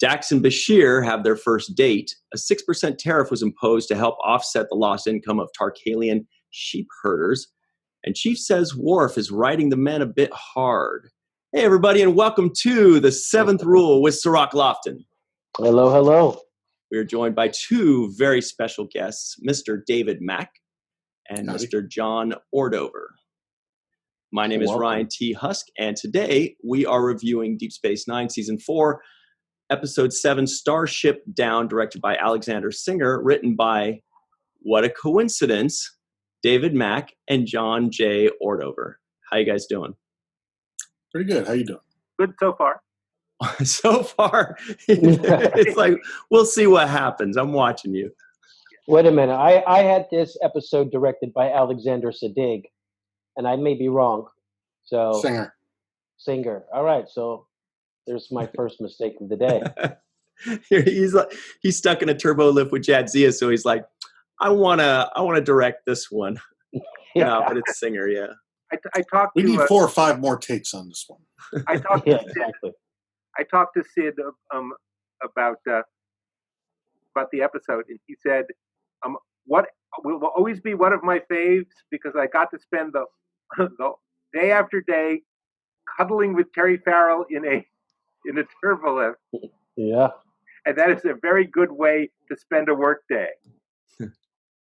Dax and Bashir have their first date. A 6% tariff was imposed to help offset the lost income of Tarkalian sheep herders. And Chief says Worf is riding the men a bit hard. Hey, everybody, and welcome to The Seventh Rule with Cirroc Lofton. Hello, hello. We are joined by two very special guests, Mr. David Mack and Mr. John Ordover. My name is Ryan T. Husk, and today we are reviewing Deep Space Nine, Season 4, Episode 7, Starship Down, directed by Alexander Singer, written by, what a coincidence, David Mack and John J. Ordover. How you guys doing? Pretty good. How you doing? Good so far. So far, it's like, we'll see what happens. I'm watching you. Wait a minute. I had this episode directed by Alexander Sadig, and I may be wrong. So Singer. All right. So there's my first mistake of the day. He's stuck in a turbo lift with Jadzia, so he's like, I wanna direct this one. Yeah. No, but it's Singer, yeah. I talked. We need 4 or 5 more takes on this one. I talked. Exactly. I talked to Sid about the episode, and he said, "What will always be one of my faves because I got to spend the day after day cuddling with Terry Farrell in a turbo lift." Yeah. And that is a very good way to spend a work day.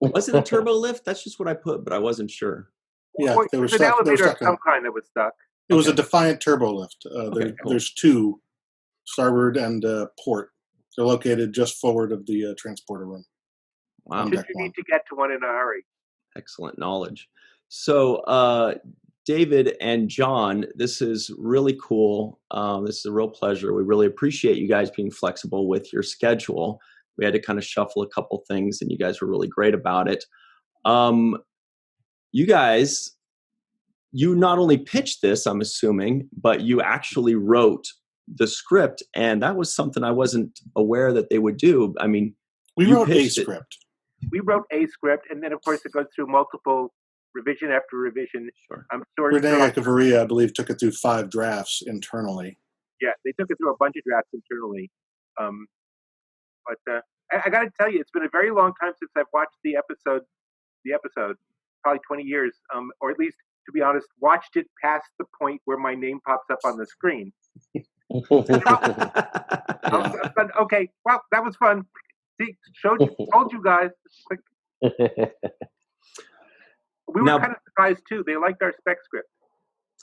Was it a turbo lift? That's just what I put, but I wasn't sure. Yeah, there was an elevator of some kind that was stuck. It was a Defiant turbo lift. Cool. There's 2, starboard and port. They're located just forward of the transporter room. Wow. You need to get to one in a hurry. Excellent knowledge. So, David and John, this is really cool. This is a real pleasure. We really appreciate you guys being flexible with your schedule. We had to kind of shuffle a couple things, and you guys were really great about it. You guys, you not only pitched this, I'm assuming, but you actually wrote the script, and that was something I wasn't aware that they would do. I mean, we wrote a script. We wrote a script, and then, of course, it goes through multiple revision after revision. Sure. I'm sure Renee Echevarria, I believe, took it through 5 drafts internally. Yeah, they took it through a bunch of drafts internally. But I got to tell you, it's been a very long time since I've watched the episode, probably 20 years, or at least, to be honest, watched it past the point where my name pops up on the screen. But, okay, well, that was fun. See, told you guys. We were kind of surprised, too. They liked our spec script.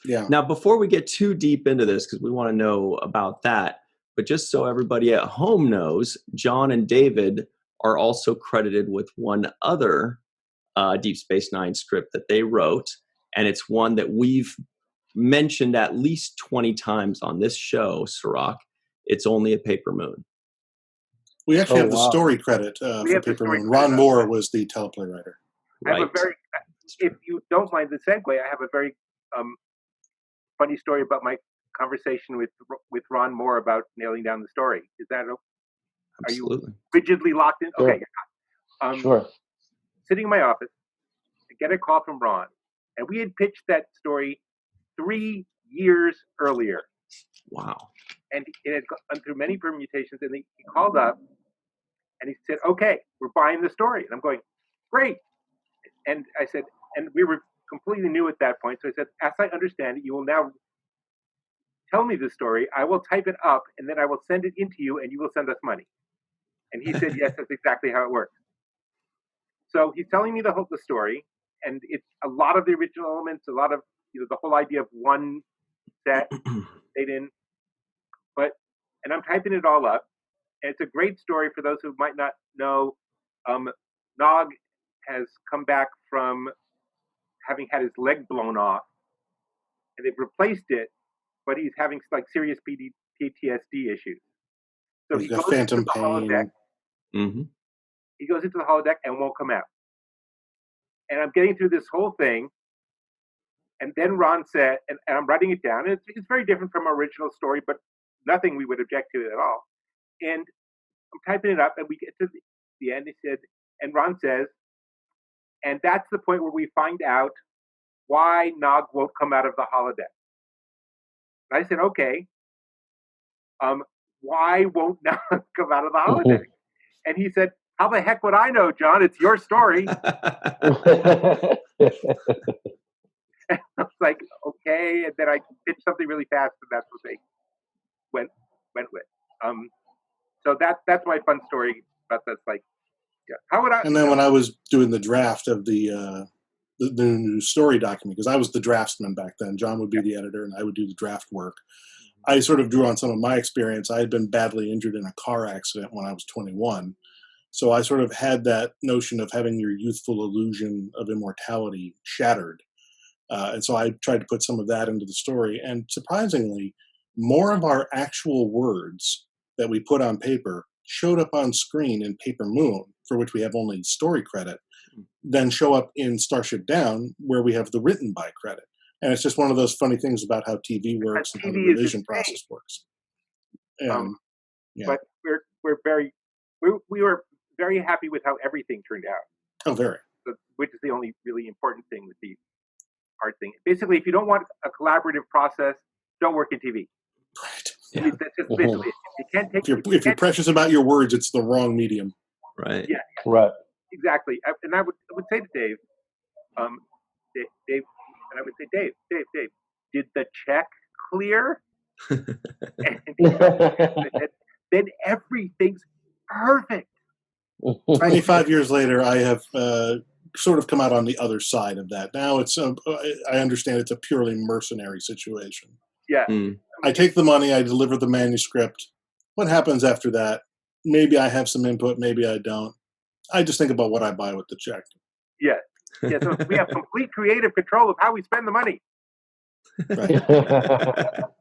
Yeah. Now, before we get too deep into this, because we want to know about that, but just so everybody at home knows, John and David are also credited with one other Deep Space Nine script that they wrote, and it's one that we've mentioned at least 20 times on this show, Cirroc. It's Only a Paper Moon. We actually have the story credit for Paper Moon. Ron Moore was the teleplay writer. Right. If you don't mind the segue, I have a very funny story about my conversation with Ron Moore about nailing down the story. Is that Absolutely. Are you rigidly locked in? Sure. Okay. Sure. Sitting in my office, I get a call from Ron, and we had pitched that story 3 years earlier. Wow. And it had gone through many permutations, and he called up, and he said, "Okay, we're buying the story." And I'm going, "Great." And I said, and we were completely new at that point, so I said, "As I understand it, you will now tell me the story. I will type it up, and then I will send it in to you, and you will send us money." And he said, "Yes, that's exactly how it works." So he's telling me the story, and it's a lot of the original elements, a lot of the whole idea of one set stayed in. And I'm typing it all up, and it's a great story for those who might not know. Nog has come back from having had his leg blown off, and they've replaced it, but he's having serious PTSD issues. So he goes into the holodeck. Mm-hmm. He goes into the holodeck and won't come out. And I'm getting through this whole thing, and then Ron said, and I'm writing it down, and it's very different from our original story, but nothing we would object to at all. And I'm typing it up, and we get to the end. He said, and Ron says, and that's the point where we find out why Nog won't come out of the holodeck. And I said, okay. why won't now come out of the holodeck? And he said, how the heck would I know, John? It's your story. I was like, okay. And then I pitched something really fast, and that's what they went with. So that's my fun story. But that's like, yeah. How would I? And then when I was doing the draft of the new story document, because I was the draftsman back then, John would be the editor, and I would do the draft work. I sort of drew on some of my experience. I had been badly injured in a car accident when I was 21. So I sort of had that notion of having your youthful illusion of immortality shattered. And so I tried to put some of that into the story. And surprisingly, more of our actual words that we put on paper showed up on screen in Paper Moon, for which we have only story credit, than show up in Starship Down, where we have the written by credit. And it's just one of those funny things about how TV works and how the revision process works. Yeah. But we were very happy with how everything turned out. Oh, very. Which is the only really important thing with the art thing. Basically, if you don't want a collaborative process, don't work in TV. Right. Yeah. That's just basically it. You can't take. If you're precious about your words, it's the wrong medium. Right. Yeah. Right. Exactly. And I would say to Dave, Dave, and I would say, Dave, did the check clear? And then everything's perfect. 25 years later, I have sort of come out on the other side of that. Now it's I understand it's a purely mercenary situation. Yeah. I take the money, I deliver the manuscript. What happens after that? Maybe I have some input, maybe I don't. I just think about what I buy with the check. Yeah. Yeah. So we have complete creative control of how we spend the money. Right.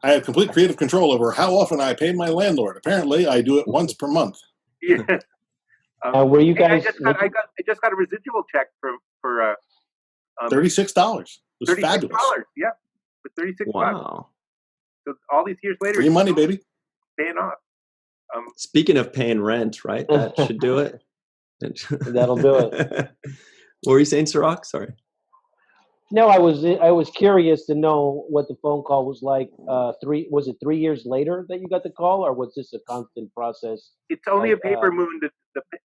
I have complete creative control over how often I pay my landlord. Apparently, I do it once per month. Yeah. Were you guys? I just got a residual check for $36. It was fabulous. Yeah, for $36. Wow. So all these years later, Free money, baby. Paying off. Speaking of paying rent, right? That should do it. That'll do it. What were you saying, Cirroc? Sorry. No, I was curious to know what the phone call was like. 3 years later that you got the call, or was this a constant process? It's only a Paper Moon that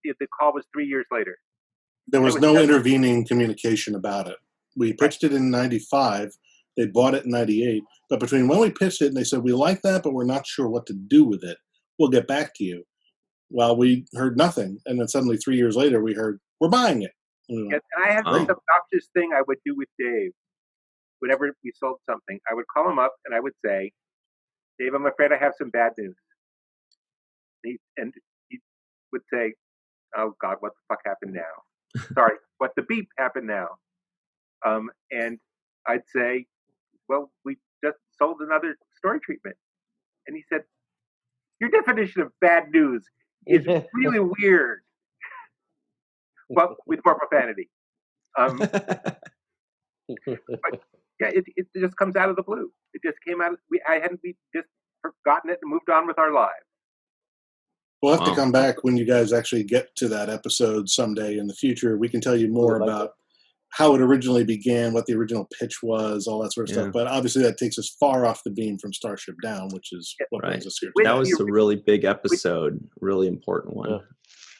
the call was 3 years later. There was no intervening communication about it. We pitched it in 95. They bought it in 98. But between when we pitched it and they said, we like that, but we're not sure what to do with it, we'll get back to you. Well, we heard nothing. And then suddenly 3 years later, we heard, we're buying it. And I had this obnoxious thing I would do with Dave. Whenever we sold something, I would call him up and I would say, Dave, I'm afraid I have some bad news. And he would say, oh, God, what the fuck happened now? Sorry, what the beep happened now? And I'd say, well, we just sold another story treatment. And he said, your definition of bad news is really weird. Well, with more profanity. But yeah, it just comes out of the blue. It just came out. We just forgotten it and moved on with our lives. We'll have to come back when you guys actually get to that episode someday in the future. We can tell you more about how it originally began, what the original pitch was, all that sort of stuff. But obviously that takes us far off the beam from Starship Down, which is what brings us here today. That was a really big episode, really important one.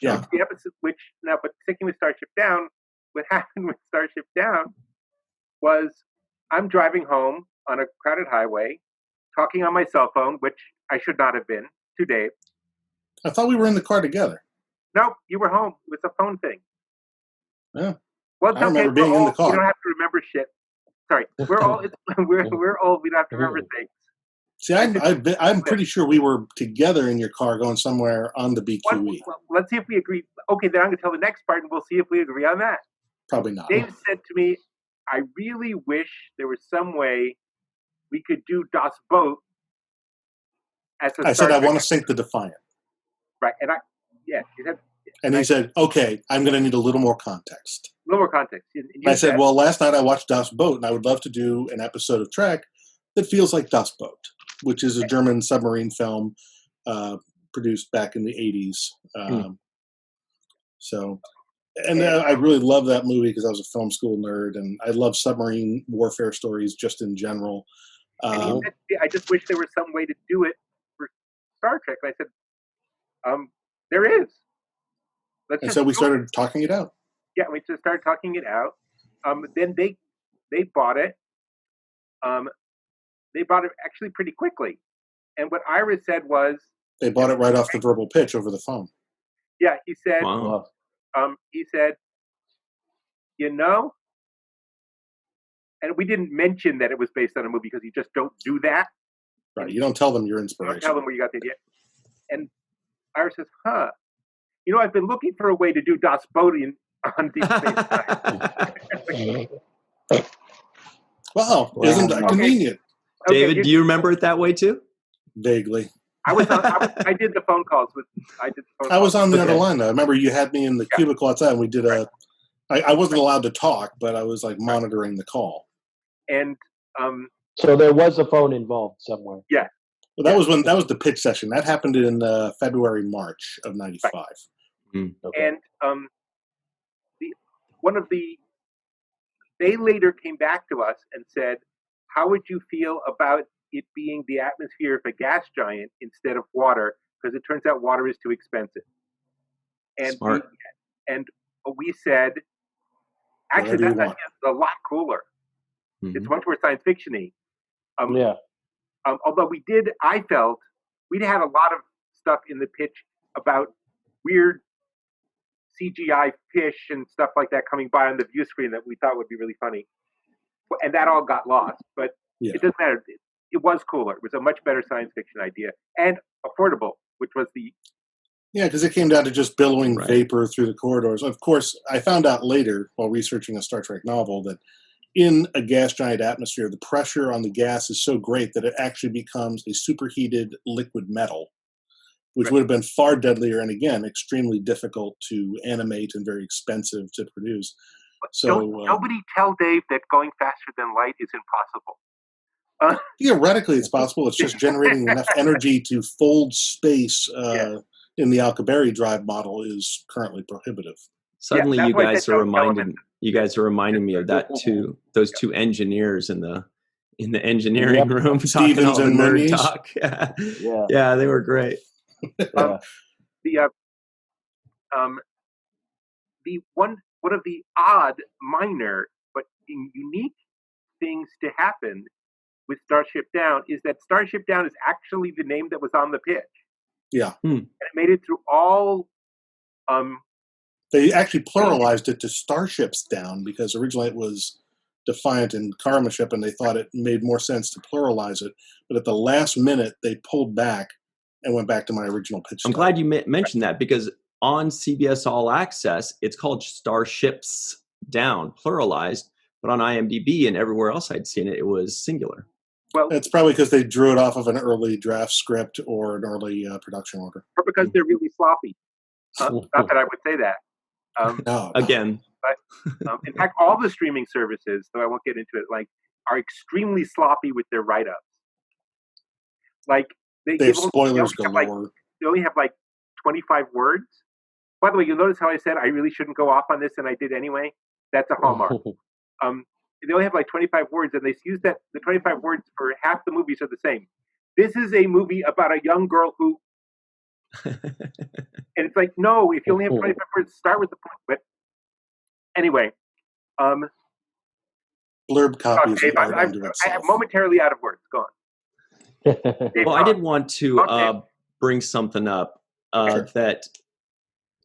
Yeah. The episode, but sticking with Starship Down, what happened with Starship Down was I'm driving home on a crowded highway, talking on my cell phone, which I should not have been, to Dave. I thought we were in the car together. No, you were home. It was a phone thing. Yeah. Well, I remember being in the car. You don't have to remember shit. Sorry, we're old. We're old. We don't have to remember things. See, I'm pretty sure we were together in your car going somewhere on the BQE. Well, let's see if we agree. Okay, then I'm going to tell the next part, and we'll see if we agree on that. Probably not. Dave said to me, I really wish there was some way we could do Das Boot as a I said, I want to sink the Defiant. Right, and he said, okay, I'm going to need a little more context. A little more context. I said, well, last night I watched Das Boot, and I would love to do an episode of Trek that feels like Das Boot, which is a German submarine film produced back in the 80s. I really love that movie because I was a film school nerd, and I love submarine warfare stories just in general. I just wish there was some way to do it for Star Trek? And I said, there is. And so we started talking it out. Yeah, we just started talking it out. Then they bought it. They bought it actually pretty quickly. And what Ira said was... They bought it right off the verbal pitch over the phone. Yeah, he said, wow. You know, and we didn't mention that it was based on a movie because you just don't do that. Right, you don't tell them your inspiration. You don't tell them where you got the idea. And Ira says, you know, I've been looking for a way to do Das Boden on Deep Space Nine. Wow, isn't that convenient? David, do you remember it that way too? Vaguely. I did the phone calls with. I was on the other line though. I remember you had me in the cubicle outside, and we did a. I wasn't allowed to talk, but I was like monitoring the call. And so there was a phone involved somewhere. Yeah. Well, that was the pitch session. That happened in February, March of '95. Right. Okay. And they later came back to us and said, "How would you feel about it being the atmosphere of a gas giant instead of water? Because it turns out water is too expensive." And Smart. We said, actually, that's a lot cooler. Mm-hmm. It's much more science fiction-y. Yeah. Although I felt we'd had a lot of stuff in the pitch about weird CGI fish and stuff like that coming by on the view screen that we thought would be really funny. And that all got lost. But it doesn't matter. It was cooler. It was a much better science fiction idea. And affordable, which was the... Yeah, because it came down to just billowing vapor through the corridors. Of course, I found out later, while researching a Star Trek novel, that in a gas giant atmosphere, the pressure on the gas is so great that it actually becomes a superheated liquid metal, which would have been far deadlier and, again, extremely difficult to animate and very expensive to produce. So nobody tell Dave that going faster than light is impossible. Theoretically, it's possible. It's just generating enough energy to fold space in the Alcubierre drive model is currently prohibitive. Suddenly, you guys are reminding me of that too. Those two engineers in the engineering room talking all the nerd talk. Yeah, they were great. One of the odd, minor, but unique things to happen with Starship Down is that Starship Down is actually the name that was on the pitch. Yeah. And it made it through all... they actually pluralized it to Starships Down because originally it was Defiant and Karma Ship, and they thought it made more sense to pluralize it. But at the last minute, they pulled back and went back to my original pitch. I'm glad you mentioned that because on CBS All Access, it's called Starships Down, pluralized, but on IMDb and everywhere else I'd seen it, it was singular. Well, it's probably because they drew it off of an early draft script or an early production order. Or because they're really sloppy. Not that I would say that. No. Again. But, in fact, all the streaming services, though I won't get into it, are extremely sloppy with their write-ups. They have spoilers galore. They only have 25 words. By the way, you'll notice how I said I really shouldn't go off on this, and I did anyway. That's a hallmark. They only have 25 words, and they use the 25 words for half the movies are the same. This is a movie about a young girl who, and it's no, if you only have 25 words, start with the point. But anyway, blurb copies. Dave, I'm momentarily out of words. Go on. Dave, I did want to bring something up that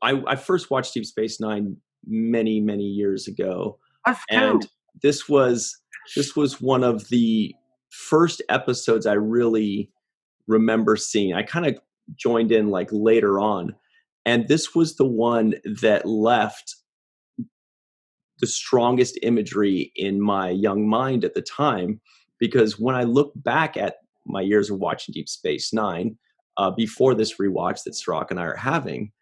I first watched Deep Space Nine many, many years ago. Us too. And this was one of the first episodes I really remember seeing. I kind of joined in later on, and this was the one that left the strongest imagery in my young mind at the time, because when I look back at my years of watching Deep Space Nine, before this rewatch that Cirroc and I are having,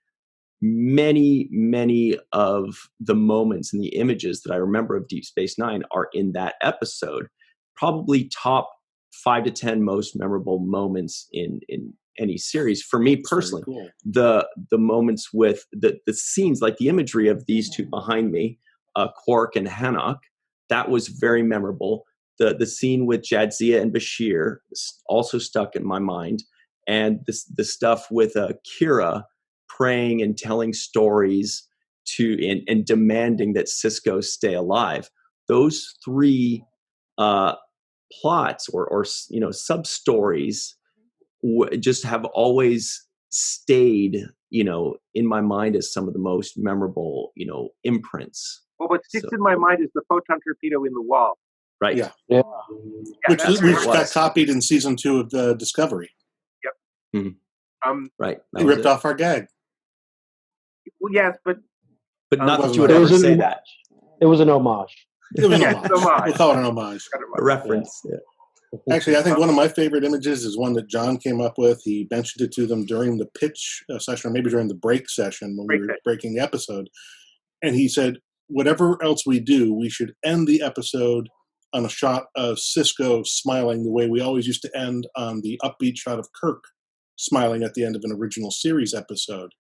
many, many of the moments and the images that I remember of Deep Space Nine are in that episode. Probably top 5 to 10 most memorable moments in any series for me personally. Cool. The moments with the scenes, like the imagery of these two behind me, Quark and Hanok, that was very memorable. The scene with Jadzia and Bashir also stuck in my mind. and the stuff with Kira praying and telling stories and demanding that Sisko stay alive. Those three plots or sub stories just have always stayed in my mind as some of the most memorable imprints. Well, what sticks in my mind is the photon torpedo in the wall. Right. Yeah. Which got copied in season 2 of the Discovery. Yep. Mm-hmm. Right. He ripped off our gag. Well, yes, but not that you would ever say that. It was an homage. It was an homage. We'll call it an homage. A reference. Yeah. Actually, I think one of my favorite images is one that John came up with. He mentioned it to them during the pitch session, or maybe during the break session when we were breaking the episode. And he said, whatever else we do, we should end the episode on a shot of Sisko smiling the way we always used to end on the upbeat shot of Kirk smiling at the end of an original series episode.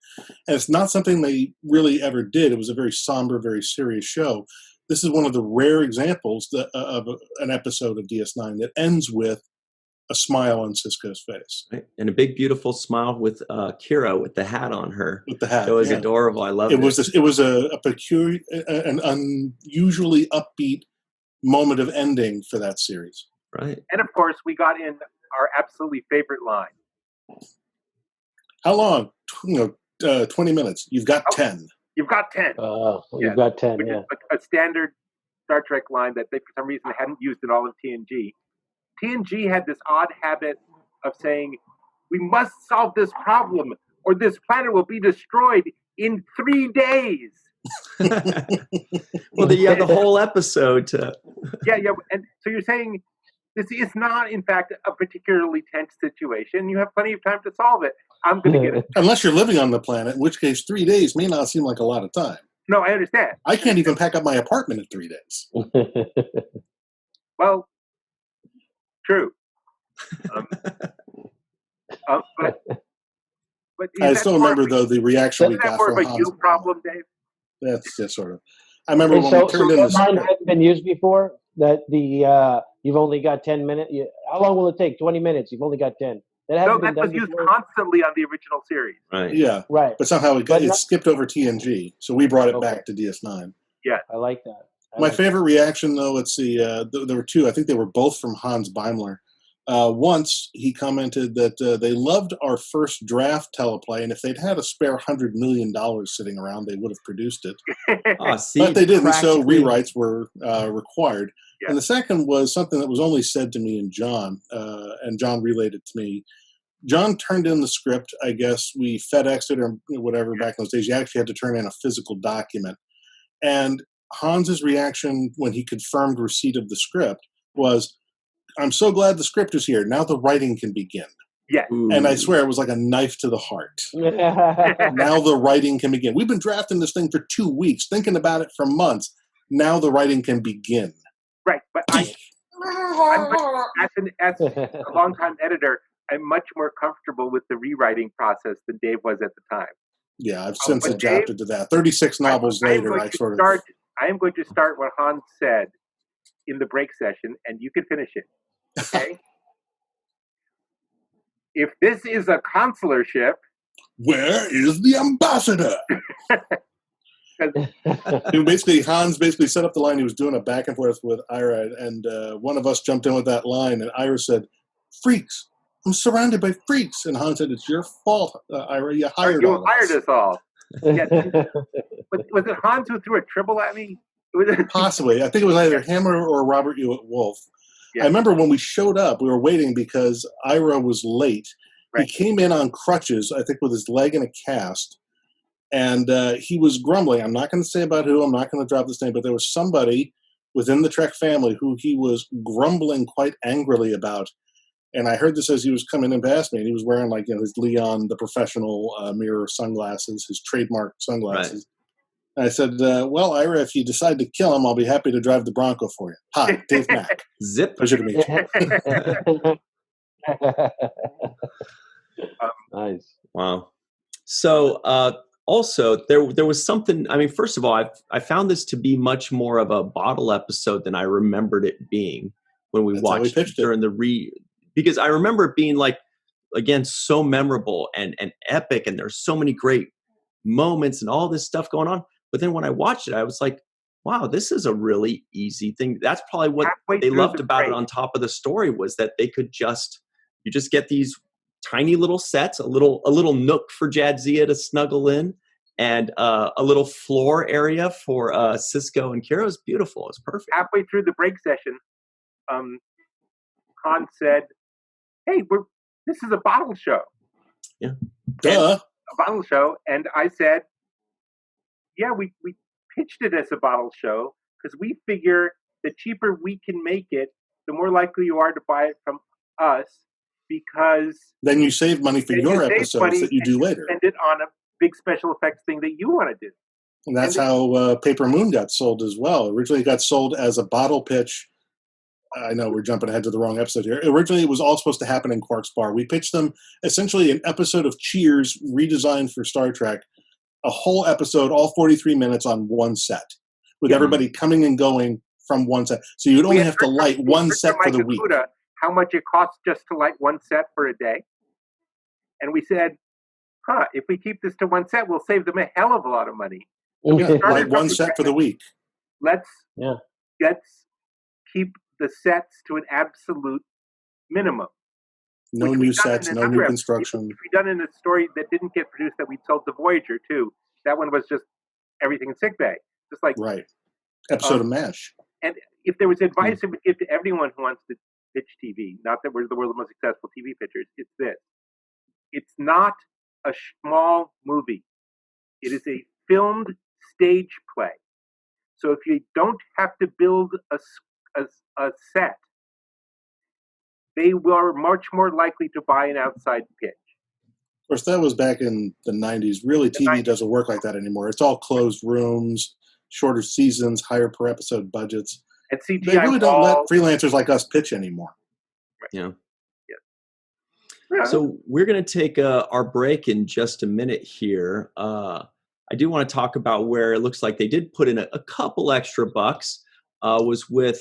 And it's not something they really ever did. It was a very somber, very serious show. This is one of the rare examples of an episode of DS9 that ends with a smile on Sisko's face. Right. And a big, beautiful smile with Kira with the hat on her. With the hat. It was adorable. I loved it. It was a peculiar, an unusually upbeat moment of ending for that series. Right. And of course, we got in our absolutely favorite line. How long? 20 minutes. You've got 10. You've got 10. You've got 10, which is a standard Star Trek line that they, for some reason, hadn't used in all of TNG. TNG had this odd habit of saying, we must solve this problem or this planet will be destroyed in 3 days. Well, you have the whole episode to... Yeah. And so you're saying this is not, in fact, a particularly tense situation. You have plenty of time to solve it. I'm going to get it. Unless you're living on the planet, in which case 3 days may not seem like a lot of time. No, I understand. I can't even pack up my apartment in 3 days. Well, true. But I still remember, though, the reaction we got from Hans. Is that more of a you problem, Dave? That's sort of. I remember when we turned in the line hadn't been used before. That you've only got 10 minutes. How long will it take? 20 minutes. You've only got 10. That was used constantly on the original series. Right. Yeah. Right. But somehow it skipped over TNG, so we brought it back to DS9. Yeah. I like that. My favorite reaction, though, let's see, there were two. I think they were both from Hans Beimler. Once he commented that they loved our first draft teleplay, and if they'd had a spare $100 million sitting around, they would have produced it. But they didn't, so rewrites were required. Yeah. And the second was something that was only said to me and John relayed it to me. John turned in the script. I guess we FedExed it or whatever back in those days. You actually had to turn in a physical document. And Hans's reaction when he confirmed receipt of the script was, I'm so glad the script is here. Now the writing can begin. Yeah. And I swear it was like a knife to the heart. Now the writing can begin. We've been drafting this thing for 2 weeks, thinking about it for months. Now the writing can begin. Right. But as a longtime editor, I'm much more comfortable with the rewriting process than Dave was at the time. Yeah, I've since adapted to that. 36 novels later, I am going to start what Hans said in the break session, and you can finish it. Okay? If this is a consular ship, where is the ambassador? Hans basically set up the line. He was doing a back and forth with Ira, and one of us jumped in with that line, and Ira said, "Freaks! I'm surrounded by freaks." And Hans said, "It's your fault, Ira. You hired us all." Yeah. Was it Hans who threw a tribble at me? Possibly. I think it was either him or Robert Hewitt Wolf. Yeah. I remember when we showed up, we were waiting because Ira was late. Right. He came in on crutches, I think with his leg in a cast, and he was grumbling. I'm not going to say about who. I'm not going to drop this name, but there was somebody within the Trek family who he was grumbling quite angrily about. And I heard this as he was coming in past me, and he was wearing his Leon, the professional mirror sunglasses, his trademark sunglasses. Right. And I said, well, Ira, if you decide to kill him, I'll be happy to drive the Bronco for you. Hi, Dave Mack. Zip. Pleasure to meet you. Nice. Wow. So also, there was something, I mean, first of all, I found this to be much more of a bottle episode than I remembered it being when we watched it during because I remember it being like again, so memorable and epic, and there's so many great moments and all this stuff going on. But then when I watched it, I was like, wow, this is a really easy thing. That's probably what they loved about it on top of the story, was that they could you just get these tiny little sets, a little nook for Jadzia to snuggle in, and a little floor area for Sisko and Kira. Is beautiful. It's perfect. Halfway through the break session, Han said, "Hey, this is a bottle show." Yeah. Duh. A bottle show, and I said, "Yeah, we pitched it as a bottle show because we figure the cheaper we can make it, the more likely you are to buy it from us, because then you save money for your episodes that you do later. Spend it on a big special effects thing that you want to do." And that's how Paper Moon got sold as well. Originally, it got sold as a bottle pitch. I know we're jumping ahead to the wrong episode here. Originally, it was all supposed to happen in Quark's Bar. We pitched them essentially an episode of Cheers redesigned for Star Trek, a whole episode, all 43 minutes on one set, with everybody coming and going from one set. So you'd only have to light one set for the week. How much it costs just to light one set for a day. And we said, if we keep this to one set, we'll save them a hell of a lot of money. Light one set for the week. Let's keep the sets to an absolute minimum. No new sets, no new construction. Which we done in a story that didn't get produced that we sold to Voyager too. That one was just everything in sickbay. Just like episode of MASH. And if there was advice it would give to everyone who wants to pitch TV, not that we're the world's most successful TV pitchers, it's this. It's not a small movie. It is a filmed stage play. So if you don't have to build a set, they were much more likely to buy an outside pitch. Of course, that was back in the 90s. Really, TV doesn't work like that anymore. It's all closed rooms, shorter seasons, higher per episode budgets. And CGI they really don't let freelancers like us pitch anymore. Yeah. So we're going to take our break in just a minute here. I do want to talk about where it looks like they did put in a couple extra bucks. Was with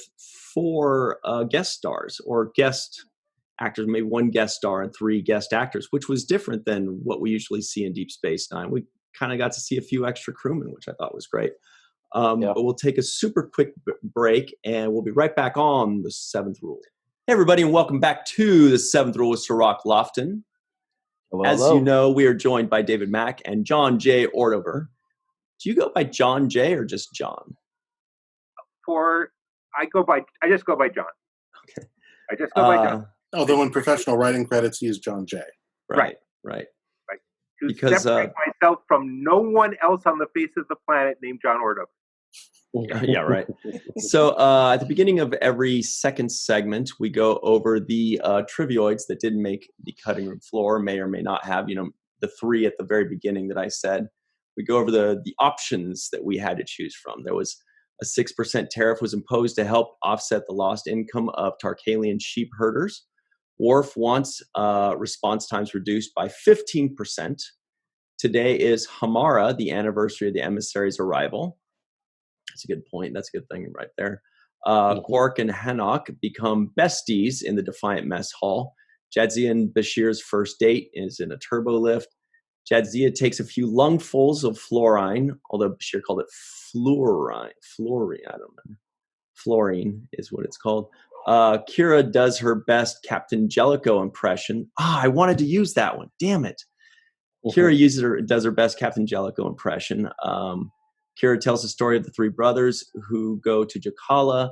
4 guest stars or guest actors, maybe 1 guest star and 3 guest actors, which was different than what we usually see in Deep Space Nine. We kind of got to see a few extra crewmen, which I thought was great. But we'll take a super quick break, and we'll be right back on The Seventh Rule. Hey, everybody, and welcome back to The Seventh Rule with Cirroc Lofton. As you know, we are joined by David Mack and John J. Ordover. Do you go by John J. or just John? I just go by John. Okay. I just go by John. Although in professional writing credits, he is John J. Right. To separate myself from no one else on the face of the planet named John Ordover. Yeah, right. So at the beginning of every second segment, we go over the trivioids that didn't make the cutting room floor, may or may not have, the 3 at the very beginning that I said. We go over the options that we had to choose from. There was a 6% tariff was imposed to help offset the lost income of Tarkalian sheep herders. Worf wants response times reduced by 15%. Today is Hamara, the anniversary of the emissary's arrival. That's a good point. That's a good thing right there. Quark and Hanok become besties in the Defiant Mess Hall. Jadzia and Bashir's first date is in a turbo lift. Jadzia takes a few lungfuls of fluorine, although Bashir called it fluorine. I don't remember. Fluorine is what it's called. Kira does her best Captain Jellico impression. I wanted to use that one. Damn it. Kira does her best Captain Jellico impression. Kira tells the story of the 3 brothers who go to Jakala.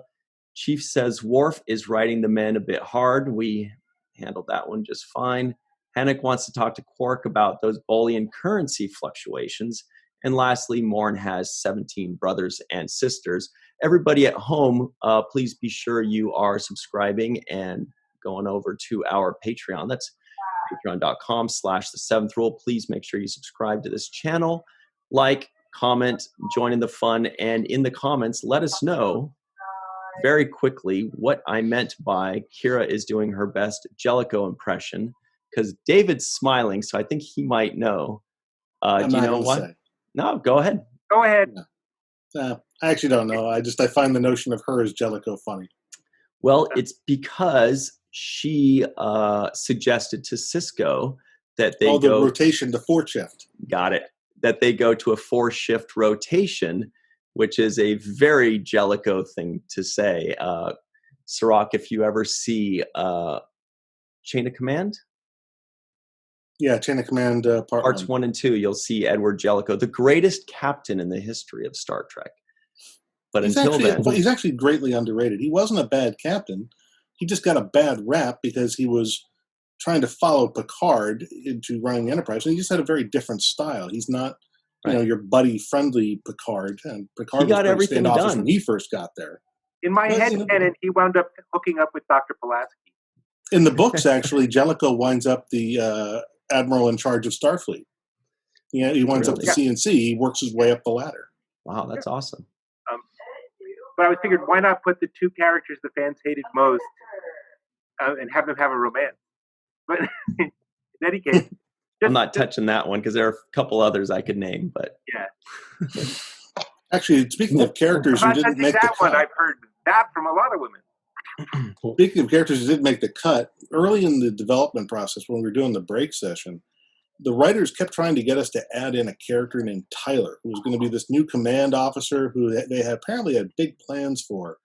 Chief says Worf is riding the men a bit hard. We handled that one just fine. Hannock wants to talk to Quark about those Bolian currency fluctuations. And lastly, Morn has 17 brothers and sisters. Everybody at home, please be sure you are subscribing and going over to our Patreon. That's patreon.com/the7th-rule. Please make sure you subscribe to this channel, like, comment, join in the fun, and in the comments, let us know very quickly what I meant by Kira is doing her best Jellico impression, because David's smiling, so I think he might know. Do you know what? No, go ahead. Go ahead. I actually don't know. I find the notion of her as Jellico funny. Well, it's because she suggested to Sisko that they the rotation to 4-shift. Got it. That they go to a 4-shift rotation, which is a very Jellico thing to say. Cirroc, if you ever see Chain of Command? Yeah, Chain of Command Parts 1 and 2, you'll see Edward Jellico, the greatest captain in the history of Star Trek. But he's actually greatly underrated. He wasn't a bad captain. He just got a bad rap because he was trying to follow Picard into running the Enterprise, and he just had a very different style. He's not, your buddy-friendly Picard. And Picard he got everything done when he first got there. In my headcanon, he wound up hooking up with Dr. Pulaski. In the books, actually, Jellico winds up the admiral in charge of Starfleet. He winds up the CNC. He works his way up the ladder. Wow, that's awesome. But I figured, why not put the two characters the fans hated most and have them have a romance? But in any case, I'm not touching that one because there are a couple others I could name. But yeah. Actually, speaking of characters who didn't make the cut, I've heard that from a lot of women. Speaking of characters who didn't make the cut, early in the development process, when we were doing the break session, the writers kept trying to get us to add in a character named Tyler, who was going to be this new command officer who they apparently had big plans for.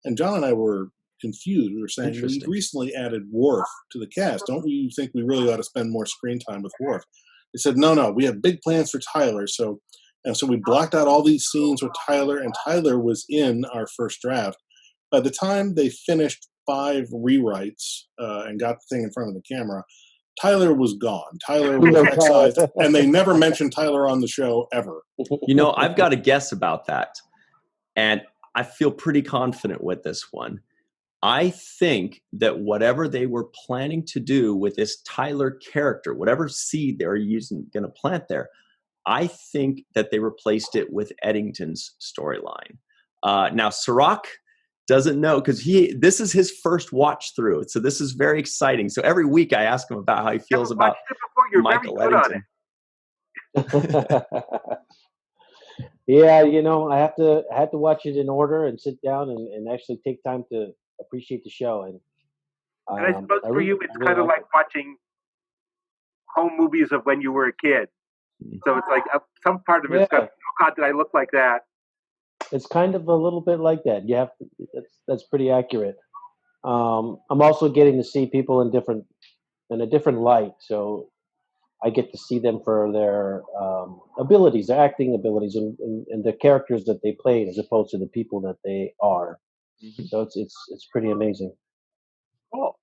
And John and I were confused. We were saying, we've recently added Worf to the cast. Don't you think we really ought to spend more screen time with Worf? They said, no, we have big plans for Tyler. So we blocked out all these scenes with Tyler, and Tyler was in our first draft. By the time they finished 5 rewrites and got the thing in front of the camera, Tyler was gone. Tyler was excised, and they never mentioned Tyler on the show ever. I've got a guess about that, and I feel pretty confident with this one. I think that whatever they were planning to do with this Tyler character, whatever seed they were going to plant there, I think that they replaced it with Eddington's storyline. Now, Cirroc doesn't know because this is his first watch through, so this is very exciting. So every week I ask him about how he feels about Michael Eddington. Yeah, I had to watch it in order and sit down and actually take time to appreciate the show. And I suppose for you, it's kind of like watching home movies of when you were a kid. So it's like some part of it's got, oh God, did I look like that? It's kind of a little bit like that. You have to, that's pretty accurate. I'm also getting to see people in a different light, so I get to see them for their abilities, their acting abilities, and the characters that they played, as opposed to the people that they are. Mm-hmm. So it's pretty amazing. Cool.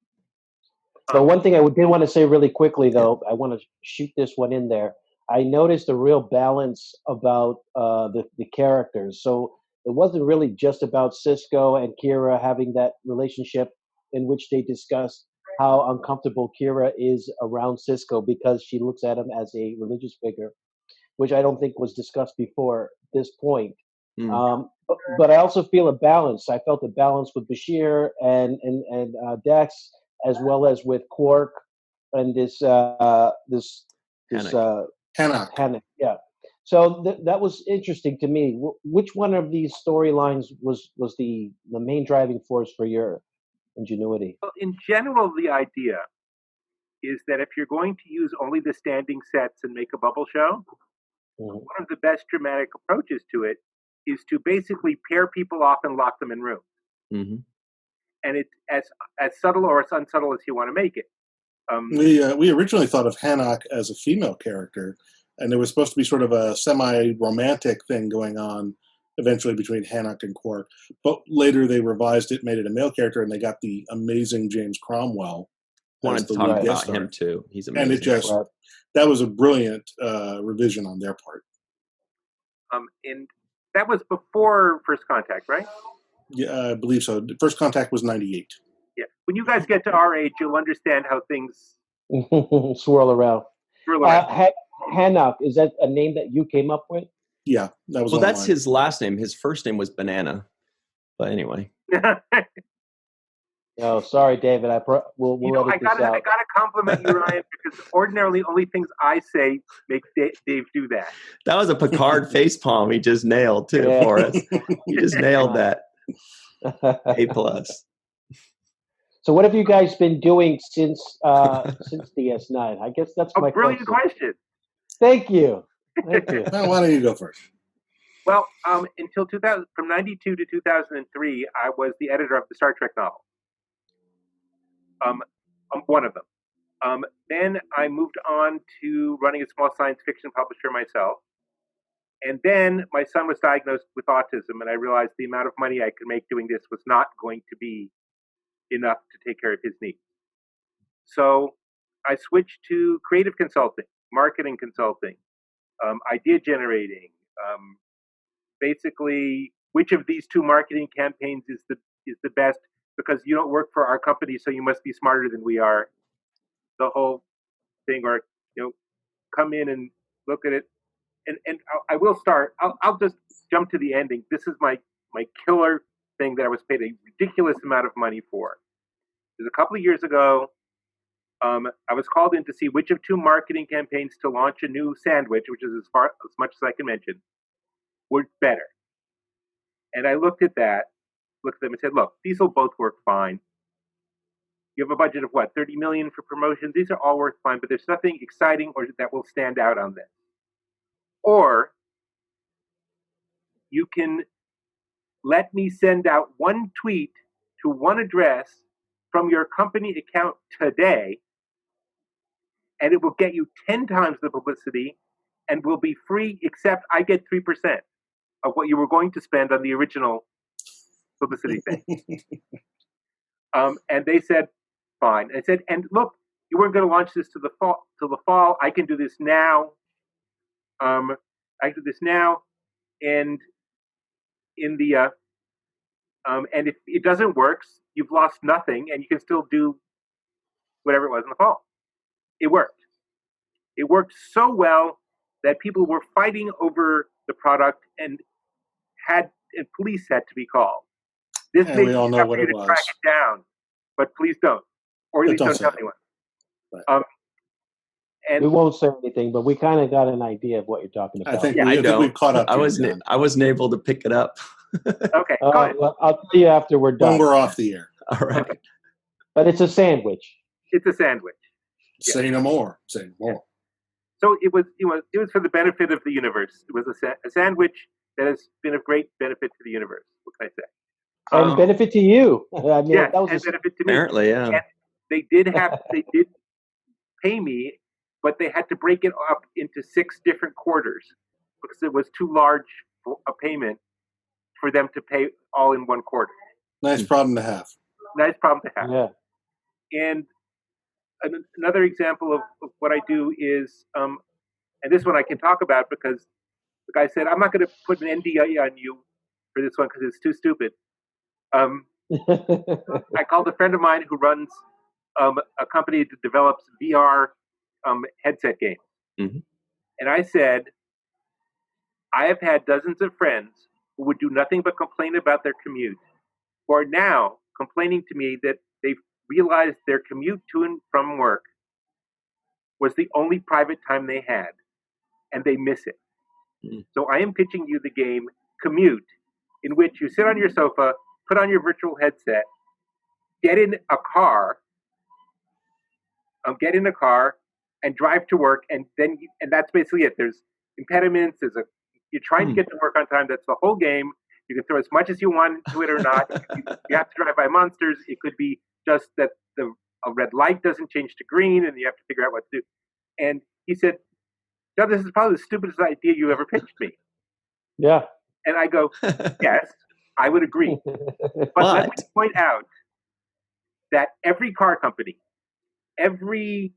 So one thing I did want to say really quickly, though, I want to shoot this one in there. I noticed a real balance about the characters. So it wasn't really just about Sisko and Kira having that relationship in which they discussed how uncomfortable Kira is around Sisko because she looks at him as a religious figure, which I don't think was discussed before this point. But I also feel a balance. I felt a balance with Bashir and Dex, as well as with Quark and this Hannock. Yeah. So that was interesting to me. Which one of these storylines was the main driving force for your ingenuity? Well, in general, the idea is that if you're going to use only the standing sets and make a bubble show, one of the best dramatic approaches to it is to basically pair people off and lock them in rooms. Mm-hmm. And it's as subtle or as unsubtle as you want to make it. We originally thought of Hannock as a female character, and there was supposed to be sort of a semi-romantic thing going on eventually between Hannock and Quark. But later they revised it, made it a male character, and they got the amazing James Cromwell. Wanted to talk about him too. He's amazing. And that was a brilliant revision on their part. And that was before First Contact, right? Yeah, I believe so. First Contact was 98. Yeah. When you guys get to our age, you'll understand how things swirl around. Hannock, is that a name that you came up with? Yeah, that was. Well, that's his last name. His first name was Banana. But anyway. Oh, sorry, David. We'll edit this out. I gotta compliment you, Ryan, because ordinarily only things I say make Dave do that. That was a Picard facepalm he just nailed too for us. He just nailed that. A+. So what have you guys been doing since DS9? I guess that's my brilliant question. Thank you. Thank you. Well, why don't you go first? Well, until 2000, from 92 to 2003, I was the editor of the Star Trek novel. One of them. Then I moved on to running a small science fiction publisher myself. And then my son was diagnosed with autism, and I realized the amount of money I could make doing this was not going to be enough to take care of his needs. So I switched to creative consulting, marketing consulting, idea generating, basically which of these two marketing campaigns is the best, because you don't work for our company, so you must be smarter than we are. The whole thing, or come in and look at it. And I will start. I'll just jump to the ending. This is my killer thing that I was paid a ridiculous amount of money for. It was a couple of years ago. I was called in to see which of two marketing campaigns to launch a new sandwich, which is as much as I can mention, were better. And I looked at them and said, look, these will both work fine. You have a budget of what, $30 million for promotions? These are all worth fine, but there's nothing exciting or that will stand out on this. Or you can let me send out one tweet to one address from your company account today, and it will get you 10 times the publicity and will be free, except I get 3% of what you were going to spend on the original publicity thing. And they said, fine. I said, and look, you weren't going to launch this till the fall. I can do this now. And in the and if it doesn't work, you've lost nothing, and you can still do whatever it was in the fall. It worked. It worked so well that people were fighting over the product, and police had to be called. This and we all know what it was. Track it down, but please don't, or at least don't tell anyone. Right. And we won't say anything, but we kind of got an idea of what you're talking about. I think we've caught up. I wasn't able to pick it up. Okay, go ahead. Well, I'll tell you after we're done. When we're off the air. All right. Okay. But it's a sandwich. It's a sandwich. Say no more. Say no more. So it was for the benefit of the universe. It was a sandwich that has been of great benefit to the universe. What can I say? And benefit to you. I mean, yeah, that was and benefit to me. Apparently, yeah. And they did pay me, but they had to break it up into 6 different quarters because it was too large a payment for them to pay all in one quarter. Nice problem to have. Nice problem to have. Yeah. And another example of what I do is, and this one I can talk about because the guy said, I'm not going to put an NDA on you for this one because it's too stupid. I called a friend of mine who runs a company that develops VR headset games. Mm-hmm. And I said, I have had dozens of friends who would do nothing but complain about their commute, who are now complaining to me that they've realized their commute to and from work was the only private time they had, and they miss it. Mm. So I am pitching you the game Commute, in which you sit on your sofa, put on your virtual headset, get in a car, and drive to work, and then and that's basically it. There's impediments. You're trying to get to work on time. That's the whole game. You can throw as much as you want into it or not. You have to drive by monsters. It could be just that a red light doesn't change to green, and you have to figure out what to do. And he said, "John, this is probably the stupidest idea you ever pitched me." Yeah. And I go, "Yes, I would agree." But let me point out that every car company, every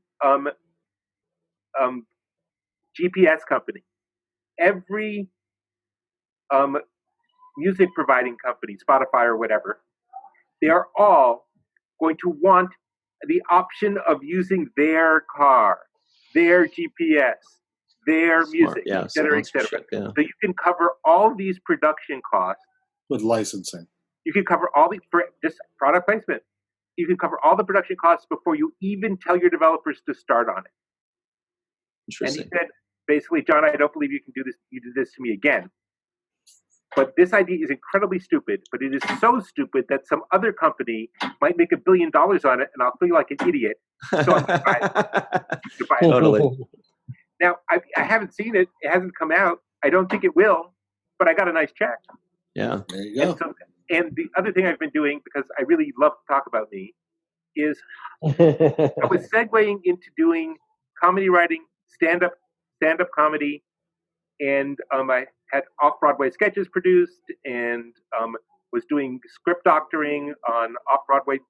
GPS company, every music providing company, Spotify or whatever, they are all going to want the option of using their car, their GPS, their music, et cetera, et cetera. Yeah. So you can cover all these production costs with licensing. You can cover all these for just product placement. You can cover all the production costs before you even tell your developers to start on it. Interesting. And he said, basically, John, I don't believe you can do this. You did this to me again. but this idea is incredibly stupid, but it is so stupid that some other company might make $1 billion on it, and I'll feel like an idiot. So I'm going to buy it. Totally. Now, I haven't seen it. It hasn't come out. I don't think it will, but I got a nice check. Yeah. There you go. And the other thing I've been doing, because I really love to talk about me, is I was segueing into doing comedy writing, stand-up comedy, and I had off-Broadway sketches produced, and was doing script doctoring on off-Broadway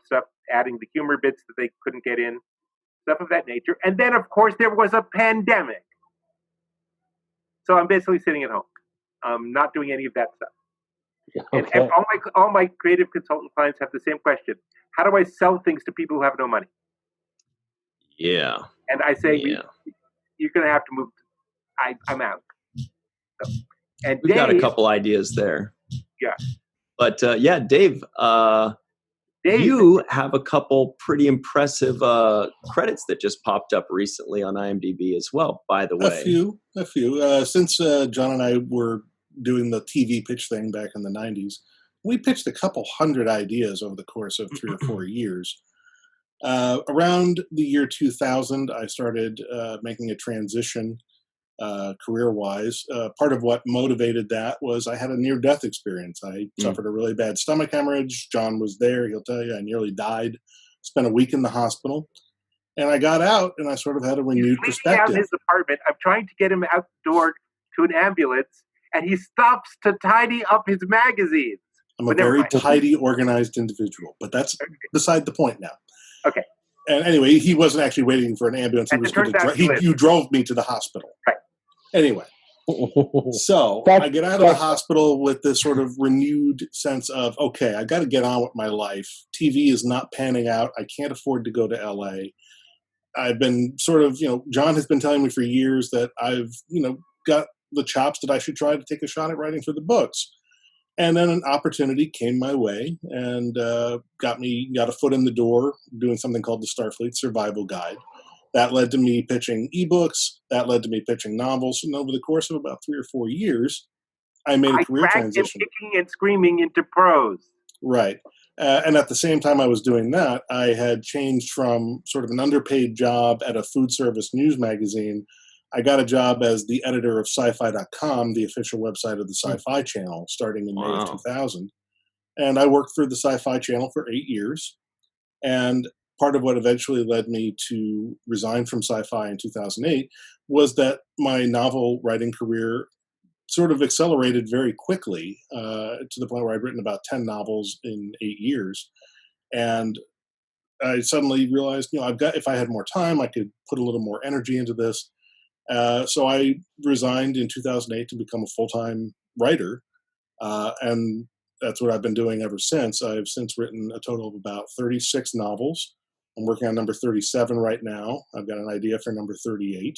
stuff, adding the humor bits that they couldn't get in, stuff of that nature. And then, of course, there was a pandemic. So I'm basically sitting at home, not doing any of that stuff. Okay. And all my creative consultant clients have the same question. How do I sell things to people who have no money? Yeah. And I say, you're going to have to move. I'm out. So, and We've got a couple ideas there. Yeah. But Dave, you have a couple pretty impressive credits that just popped up recently on IMDb as well, by the way. A few. Since John and I were doing the TV pitch thing back in the 90s, we pitched a couple hundred ideas over the course of 3 or 4 years. Around the year 2000, I started making a transition career-wise. Part of what motivated that was I had a near-death experience. I suffered a really bad stomach hemorrhage. John was there. He'll tell you I nearly died. Spent a week in the hospital. And I got out, and I sort of had a renewed perspective. Out his apartment. I'm trying to get him out the door to an ambulance, and he stops to tidy up his magazines. I'm a very tidy, organized individual, but that's beside the point now. Okay. And anyway, he wasn't actually waiting for an ambulance. He was going to you drove me to the hospital. Right. Anyway, so I get out of the hospital with this sort of renewed sense of, okay, I got to get on with my life. TV is not panning out. I can't afford to go to LA. I've been sort of, John has been telling me for years that I've, got the chops that I should try to take a shot at writing for the books. And then an opportunity came my way and got a foot in the door doing something called the Starfleet Survival Guide. That led to me pitching ebooks. That led to me pitching novels. And over the course of about 3 or 4 years, I made a career transition. Kicking and screaming into prose. Right. And at the same time I was doing that, I had changed from sort of an underpaid job at a food service news magazine. I got a job as the editor of sci-fi.com, the official website of the Sci-Fi Channel, starting in May of 2000. And I worked for the Sci-Fi Channel for 8 years. And part of what eventually led me to resign from Sci-Fi in 2008 was that my novel writing career sort of accelerated very quickly to the point where I'd written about 10 novels in 8 years. And I suddenly realized, if I had more time, I could put a little more energy into this. So I resigned in 2008 to become a full-time writer, and that's what I've been doing ever since. I've since written a total of about 36 novels. I'm working on number 37 right now. I've got an idea for number 38.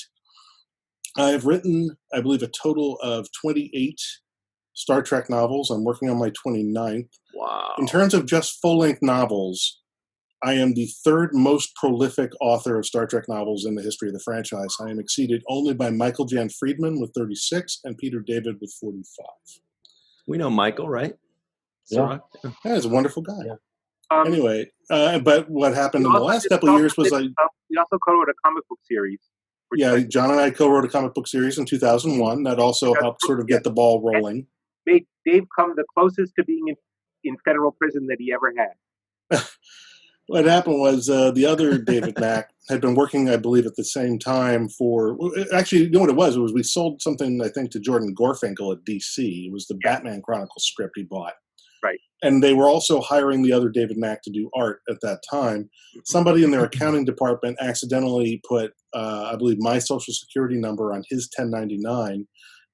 I've written, I believe, a total of 28 Star Trek novels. I'm working on my 29th. Wow. In terms of just full-length novels, I am the third most prolific author of Star Trek novels in the history of the franchise. I am exceeded only by Michael Jan Friedman with 36 and Peter David with 45. We know Michael, right? Yeah. Yeah, he's a wonderful guy. Yeah. Anyway, but what happened in the last couple of years was we also co-wrote a comic book series. Yeah, John and I co-wrote a comic book series in 2001. That also helped sort of get the ball rolling. Made Dave come the closest to being in federal prison that he ever had. What happened was the other David Mack had been working, I believe, at the same time for... Actually, you know what it was? It was we sold something, I think, to Jordan Gorfinkel at DC. It was the Batman Chronicles script he bought. Right. And they were also hiring the other David Mack to do art at that time. Somebody in their accounting department accidentally put, I believe, my Social Security number on his 1099.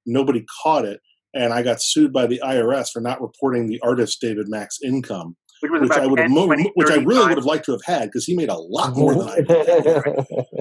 Nobody caught it, and I got sued by the IRS for not reporting the artist David Mack's income. Which I really would have liked to have had because he made a lot more than I did.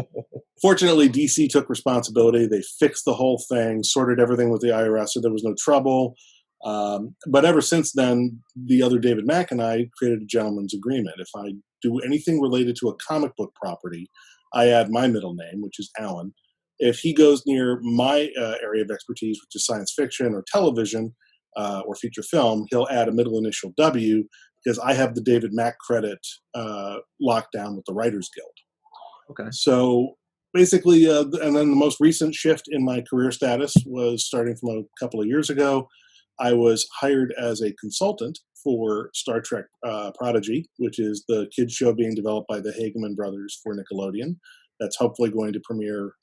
Fortunately, DC took responsibility. They fixed the whole thing, sorted everything with the IRS, so there was no trouble. But ever since then, the other David Mack and I created a gentleman's agreement. If I do anything related to a comic book property, I add my middle name, which is Alan. If he goes near my area of expertise, which is science fiction or television, or feature film, he'll add a middle initial W because I have the David Mack credit locked down with the Writers Guild. Okay. So basically, and then the most recent shift in my career status was starting from a couple of years ago. I was hired as a consultant for Star Trek Prodigy, which is the kids show being developed by the Hageman brothers for Nickelodeon. That's hopefully going to premiere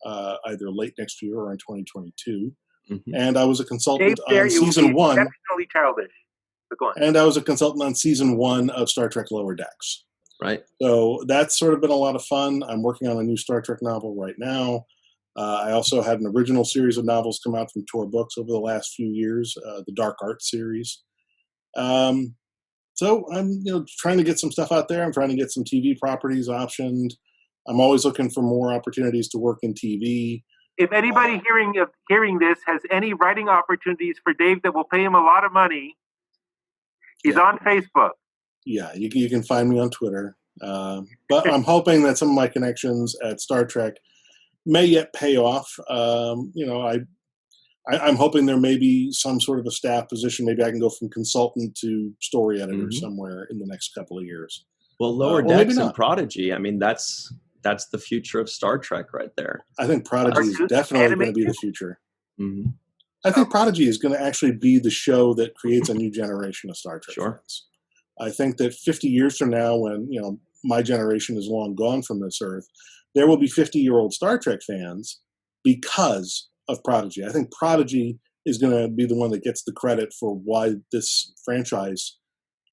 either late next year or in 2022. Mm-hmm. And I was a consultant on season 1. Exceptionally childish. But go on. And I was a consultant on season 1 of Star Trek Lower Decks. Right. So that's sort of been a lot of fun. I'm working on a new Star Trek novel right now. I also had an original series of novels come out from Tor Books over the last few years, the Dark Art series. So I'm trying to get some stuff out there. I'm trying to get some TV properties optioned. I'm always looking for more opportunities to work in TV. If anybody hearing this has any writing opportunities for Dave that will pay him a lot of money, he's on Facebook. Yeah, you can find me on Twitter. But I'm hoping that some of my connections at Star Trek may yet pay off. I'm hoping there may be some sort of a staff position. Maybe I can go from consultant to story editor somewhere in the next couple of years. Well, Lower Decks and Prodigy, I mean, that's the future of Star Trek right there. I think Prodigy is definitely going to be the future. Mm-hmm. I think Prodigy is going to actually be the show that creates a new generation of Star Trek fans. I think that 50 years from now, when my generation is long gone from this earth, there will be 50-year-old Star Trek fans because of Prodigy. I think Prodigy is going to be the one that gets the credit for why this franchise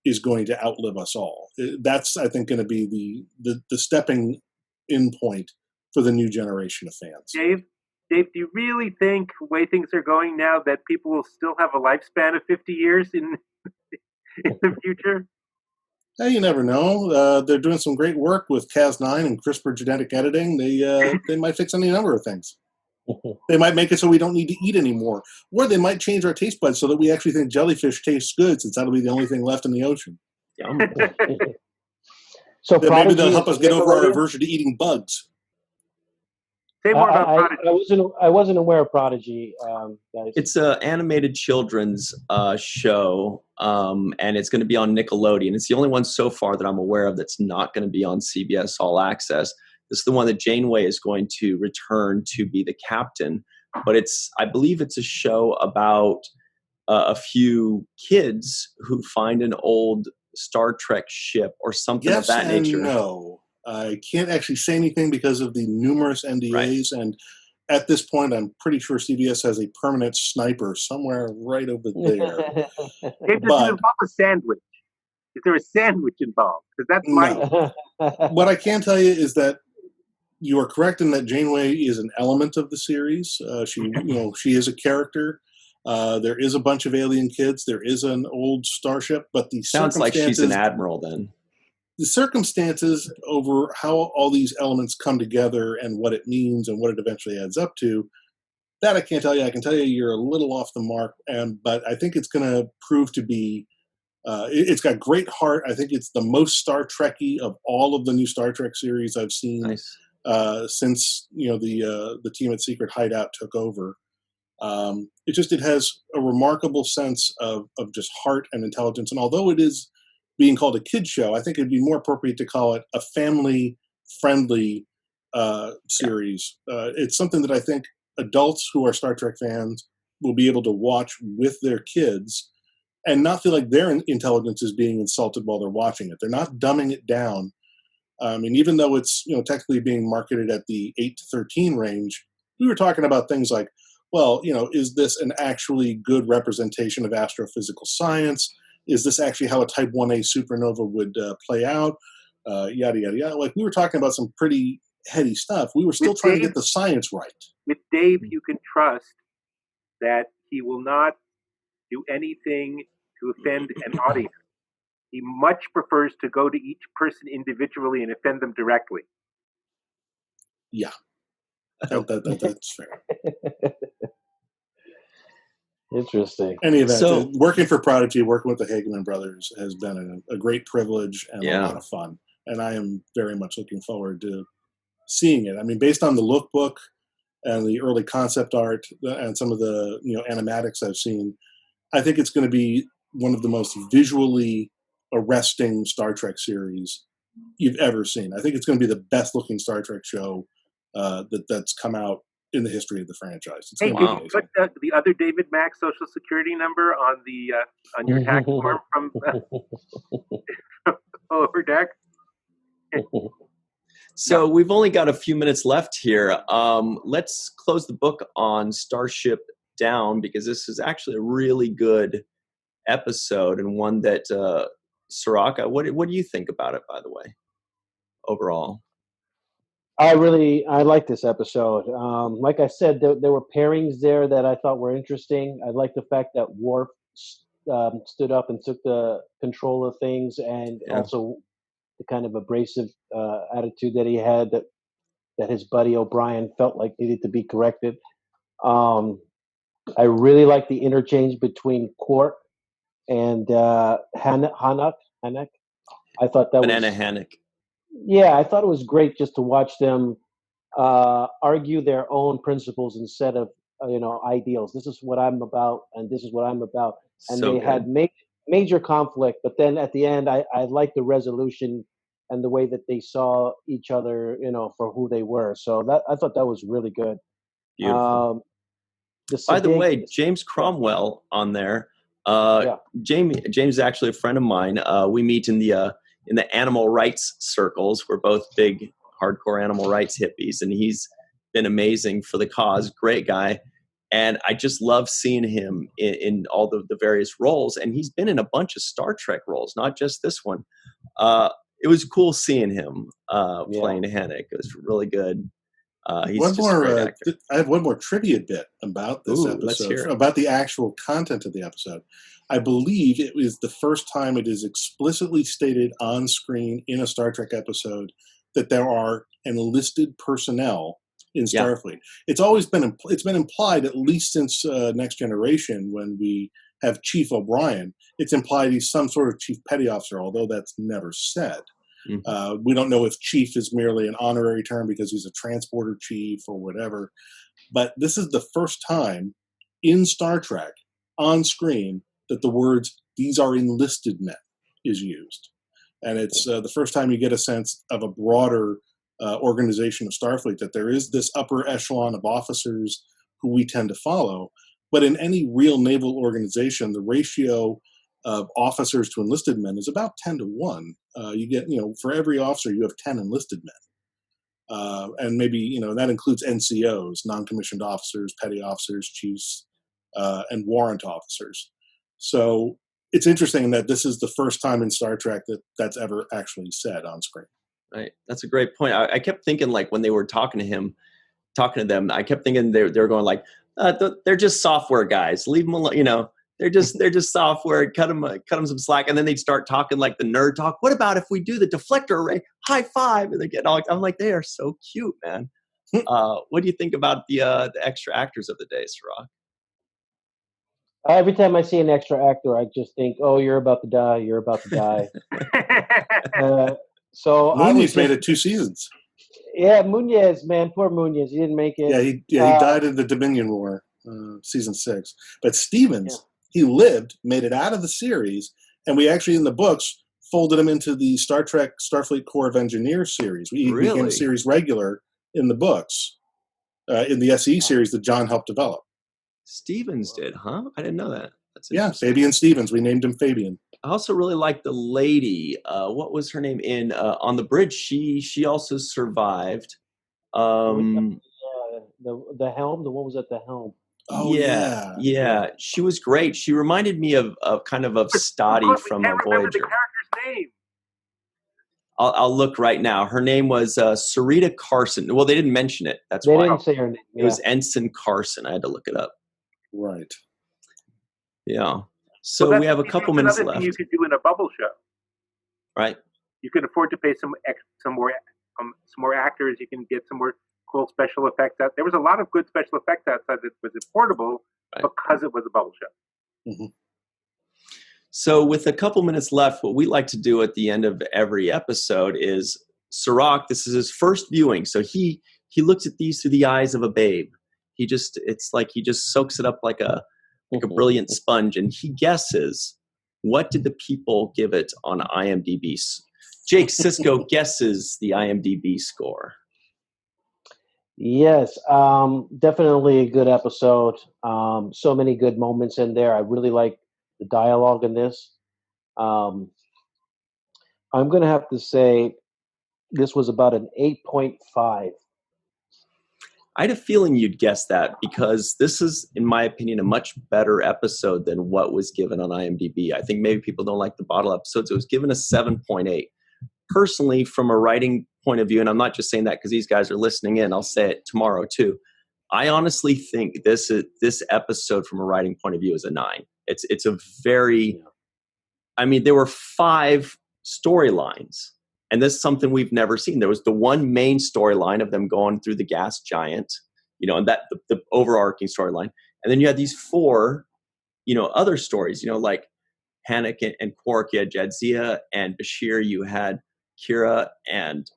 is going to outlive us all. That's, I think, going to be the stepping in point for the new generation of fans. Dave, do you really think the way things are going now that people will still have a lifespan of 50 years in the future? Hey, you never know. They're doing some great work with Cas9 and CRISPR genetic editing. They might fix any number of things. They might make it so we don't need to eat anymore. Or they might change our taste buds so that we actually think jellyfish tastes good, since that'll be the only thing left in the ocean. So maybe they'll help us get over our aversion to eating bugs. Say more about Prodigy. I wasn't aware of Prodigy. Guys. It's an animated children's show, and it's going to be on Nickelodeon. It's the only one so far that I'm aware of that's not going to be on CBS All Access. This is the one that Janeway is going to return to be the captain. But I believe it's a show about a few kids who find an old Star Trek ship or something of that nature. No. I can't actually say anything because of the numerous NDAs. Right. And at this point, I'm pretty sure CBS has a permanent sniper somewhere right over there. It doesn't involve a sandwich. Is there a sandwich involved? Because that's my... What I can tell you is that you are correct in that Janeway is an element of the series. She is a character. There is a bunch of alien kids. There is an old starship, but the sounds like she's an admiral then. The circumstances over how all these elements come together and what it means and what it eventually adds up to, that I can't tell you. I can tell you you're a little off the mark, but I think it's going to prove to be. It's got great heart. I think it's the most Star Trek-y of all of the new Star Trek series I've seen. Nice. Since the team at Secret Hideout took over. It has a remarkable sense of just heart and intelligence. And although it is being called a kid show, I think it'd be more appropriate to call it a family-friendly series. It's something that I think adults who are Star Trek fans will be able to watch with their kids and not feel like their intelligence is being insulted while they're watching it. They're not dumbing it down. Even though it's technically being marketed at the 8 to 13 range, we were talking about things like, well, is this an actually good representation of astrophysical science? Is this actually how a Type 1A supernova would play out? Yada, yada, yada. Like, we were talking about some pretty heady stuff. We were still trying to get the science right. With Dave, you can trust that he will not do anything to offend an audience. He much prefers to go to each person individually and offend them directly. Yeah. That's fair. Interesting. Any event, working for Prodigy, working with the Hageman brothers has been a great privilege and a lot of fun. And I am very much looking forward to seeing it. I mean, based on the lookbook and the early concept art and some of the animatics I've seen, I think it's going to be one of the most visually arresting Star Trek series you've ever seen. I think it's going to be the best looking Star Trek show that's come out in the history of the franchise. It's Hey, going to did be you put the other David Mack Social Security number on the on your tax form from Lower Deck? So we've only got a few minutes left here. Let's close the book on Starship down, because this is actually a really good episode, and one that Cirroc, what do you think about it, by the way, overall? I like this episode. Like I said, there were pairings there that I thought were interesting. I like the fact that Worf stood up and took the control of things, and also the kind of abrasive attitude that he had that his buddy O'Brien felt like needed to be corrected. I really like the interchange between Quark and Hanek. I thought that Banana Hanek. Yeah, I thought it was great just to watch them argue their own principles instead of ideals. This is what I'm about, and this is what I'm about. And So they good. had major conflict, but then at the end, I liked the resolution and the way that they saw each other, for who they were. So I thought that was really good. Beautiful. By the way, James Cromwell on there. James is actually a friend of mine. We meet in the animal rights circles. We're both big, hardcore animal rights hippies, and he's been amazing for the cause. Great guy. And I just love seeing him in all the various roles. And he's been in a bunch of Star Trek roles, not just this one. It was cool seeing him playing Hanek. It was really good. He's just a great actor. I have one more trivia bit about this episode, about the actual content of the episode. I believe it was the first time it is explicitly stated on screen in a Star Trek episode that there are enlisted personnel in Starfleet. It's always been implied, at least since Next Generation, when we have Chief O'Brien. It's implied he's some sort of chief petty officer, although that's never said. Mm-hmm. We don't know if chief is merely an honorary term because he's a transporter chief or whatever. But this is the first time in Star Trek on screen that the words, "these are enlisted men," is used. And it's the first time you get a sense of a broader organization of Starfleet, that there is this upper echelon of officers who we tend to follow. But in any real naval organization, the ratio of officers to enlisted men is about 10 to 1. You get, for every officer, you have 10 enlisted men. And maybe, that includes NCOs, non-commissioned officers, petty officers, chiefs, and warrant officers. So it's interesting that this is the first time in Star Trek that's ever actually said on screen. Right. That's a great point. I kept thinking, like, when they were talking to them, I kept thinking they were going like, they're just software guys. Leave them alone. They're just software. Cut them some slack, and then they'd start talking like the nerd talk. What about if we do the deflector array? High five, and they get all. I'm like, they are so cute, man. What do you think about the extra actors of the day, Cirroc? Every time I see an extra actor, I just think, "Oh, you're about to die. You're about to die." So Munez made it 2 seasons. Yeah, Munez, man, poor Munez. He didn't make it. Yeah, he died in the Dominion War, season 6. But Stevens, he lived, made it out of the series, and we actually in the books folded him into the Star Trek Starfleet Corps of Engineers series. He became a series regular in the books, in the SE series that John helped develop. Stevens did, huh? I didn't know that. That's Fabian Stevens. We named him Fabian. I also really like the lady. What was her name in On the Bridge? She also survived. The helm. The one was at the helm. Oh yeah. She was great. She reminded me of Stottie from Voyager. Remember the character's name. I'll look right now. Her name was Sarita Carson. Well, they didn't mention it. That's why. They didn't say her name. It was Ensign Carson. I had to look it up. Right. Yeah. So we have a couple minutes left. Another thing you could do in a bubble show. Right. You can afford to pay some more actors. You can get some more cool special effects out. There was a lot of good special effects outside that was affordable because it was a bubble show. Mm-hmm. So with a couple minutes left, what we like to do at the end of every episode is Cirroc, this is his first viewing. So he looks at these through the eyes of a babe. It's like he just soaks it up like a like a brilliant sponge, and he guesses, what did the people give it on IMDb? Jake Sisko guesses the IMDb score. Yes, definitely a good episode. So many good moments in there. I really like the dialogue in this. I'm going to have to say this was about an 8.5. I had a feeling you'd guess that because this is, in my opinion, a much better episode than what was given on IMDb. I think maybe people don't like the bottle episodes. It was given a 7.8. Personally, from a writing point of view, and I'm not just saying that because these guys are listening in, I'll say it tomorrow too. I honestly think this episode from a writing point of view is a 9. It's a very, I mean, there were 5 storylines. And this is something we've never seen. There was the one main storyline of them going through the gas giant, and that the overarching storyline. And then you had these 4, other stories, like Hannick and Quark. You had Jadzia and Bashir. You had Kira and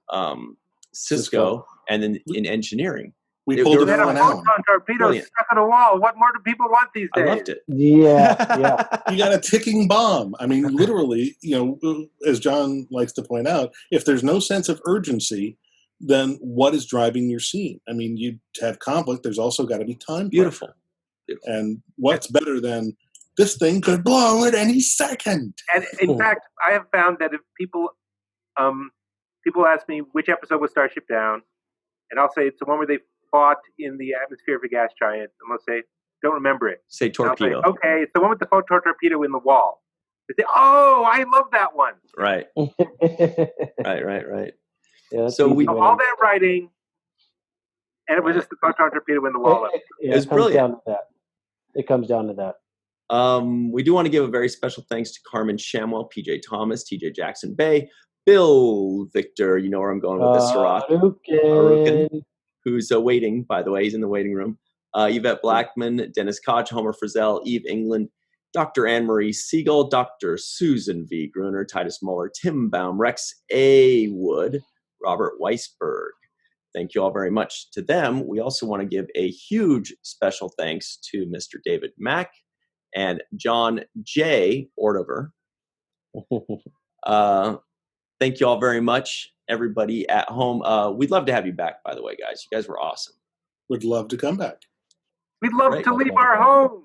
Sisko. And then in engineering. We pulled it had a on photon torpedo stuck on a wall. What more do people want these days? I loved it. Yeah. You got a ticking bomb. I mean, literally, as John likes to point out, if there's no sense of urgency, then what is driving your scene? I mean, you have conflict. There's also got to be time. Beautiful. And what's better than this thing could blow at any second? And in fact, I have found that if people ask me which episode was Starship Down, and I'll say it's the one where they fought in the atmosphere of a gas giant, and they'll say, don't remember it. Say torpedo. Say, okay, it's the one with the photon torpedo in the wall. They say, oh, I love that one. Right. Right. Yeah, so all that writing, and it was just the photon torpedo in the wall. It was brilliant. It comes down to that. We do want to give a very special thanks to Carmen Shamwell, PJ Thomas, TJ Jackson Bay, Bill Victor, you know where I'm going with this, Cirroc. Arukin, who's waiting, by the way. He's in the waiting room. Yvette Blackman, Dennis Koch, Homer Frizzell, Eve England, Dr. Anne-Marie Siegel, Dr. Susan V. Gruner, Titus Muller, Tim Baum, Rex A. Wood, Robert Weisberg. Thank you all very much to them. We also want to give a huge special thanks to Mr. David Mack and John J. Ordover. Thank you all very much, everybody at home. We'd love to have you back, by the way, guys. You guys were awesome. Would love to come back. We'd love to leave our homes.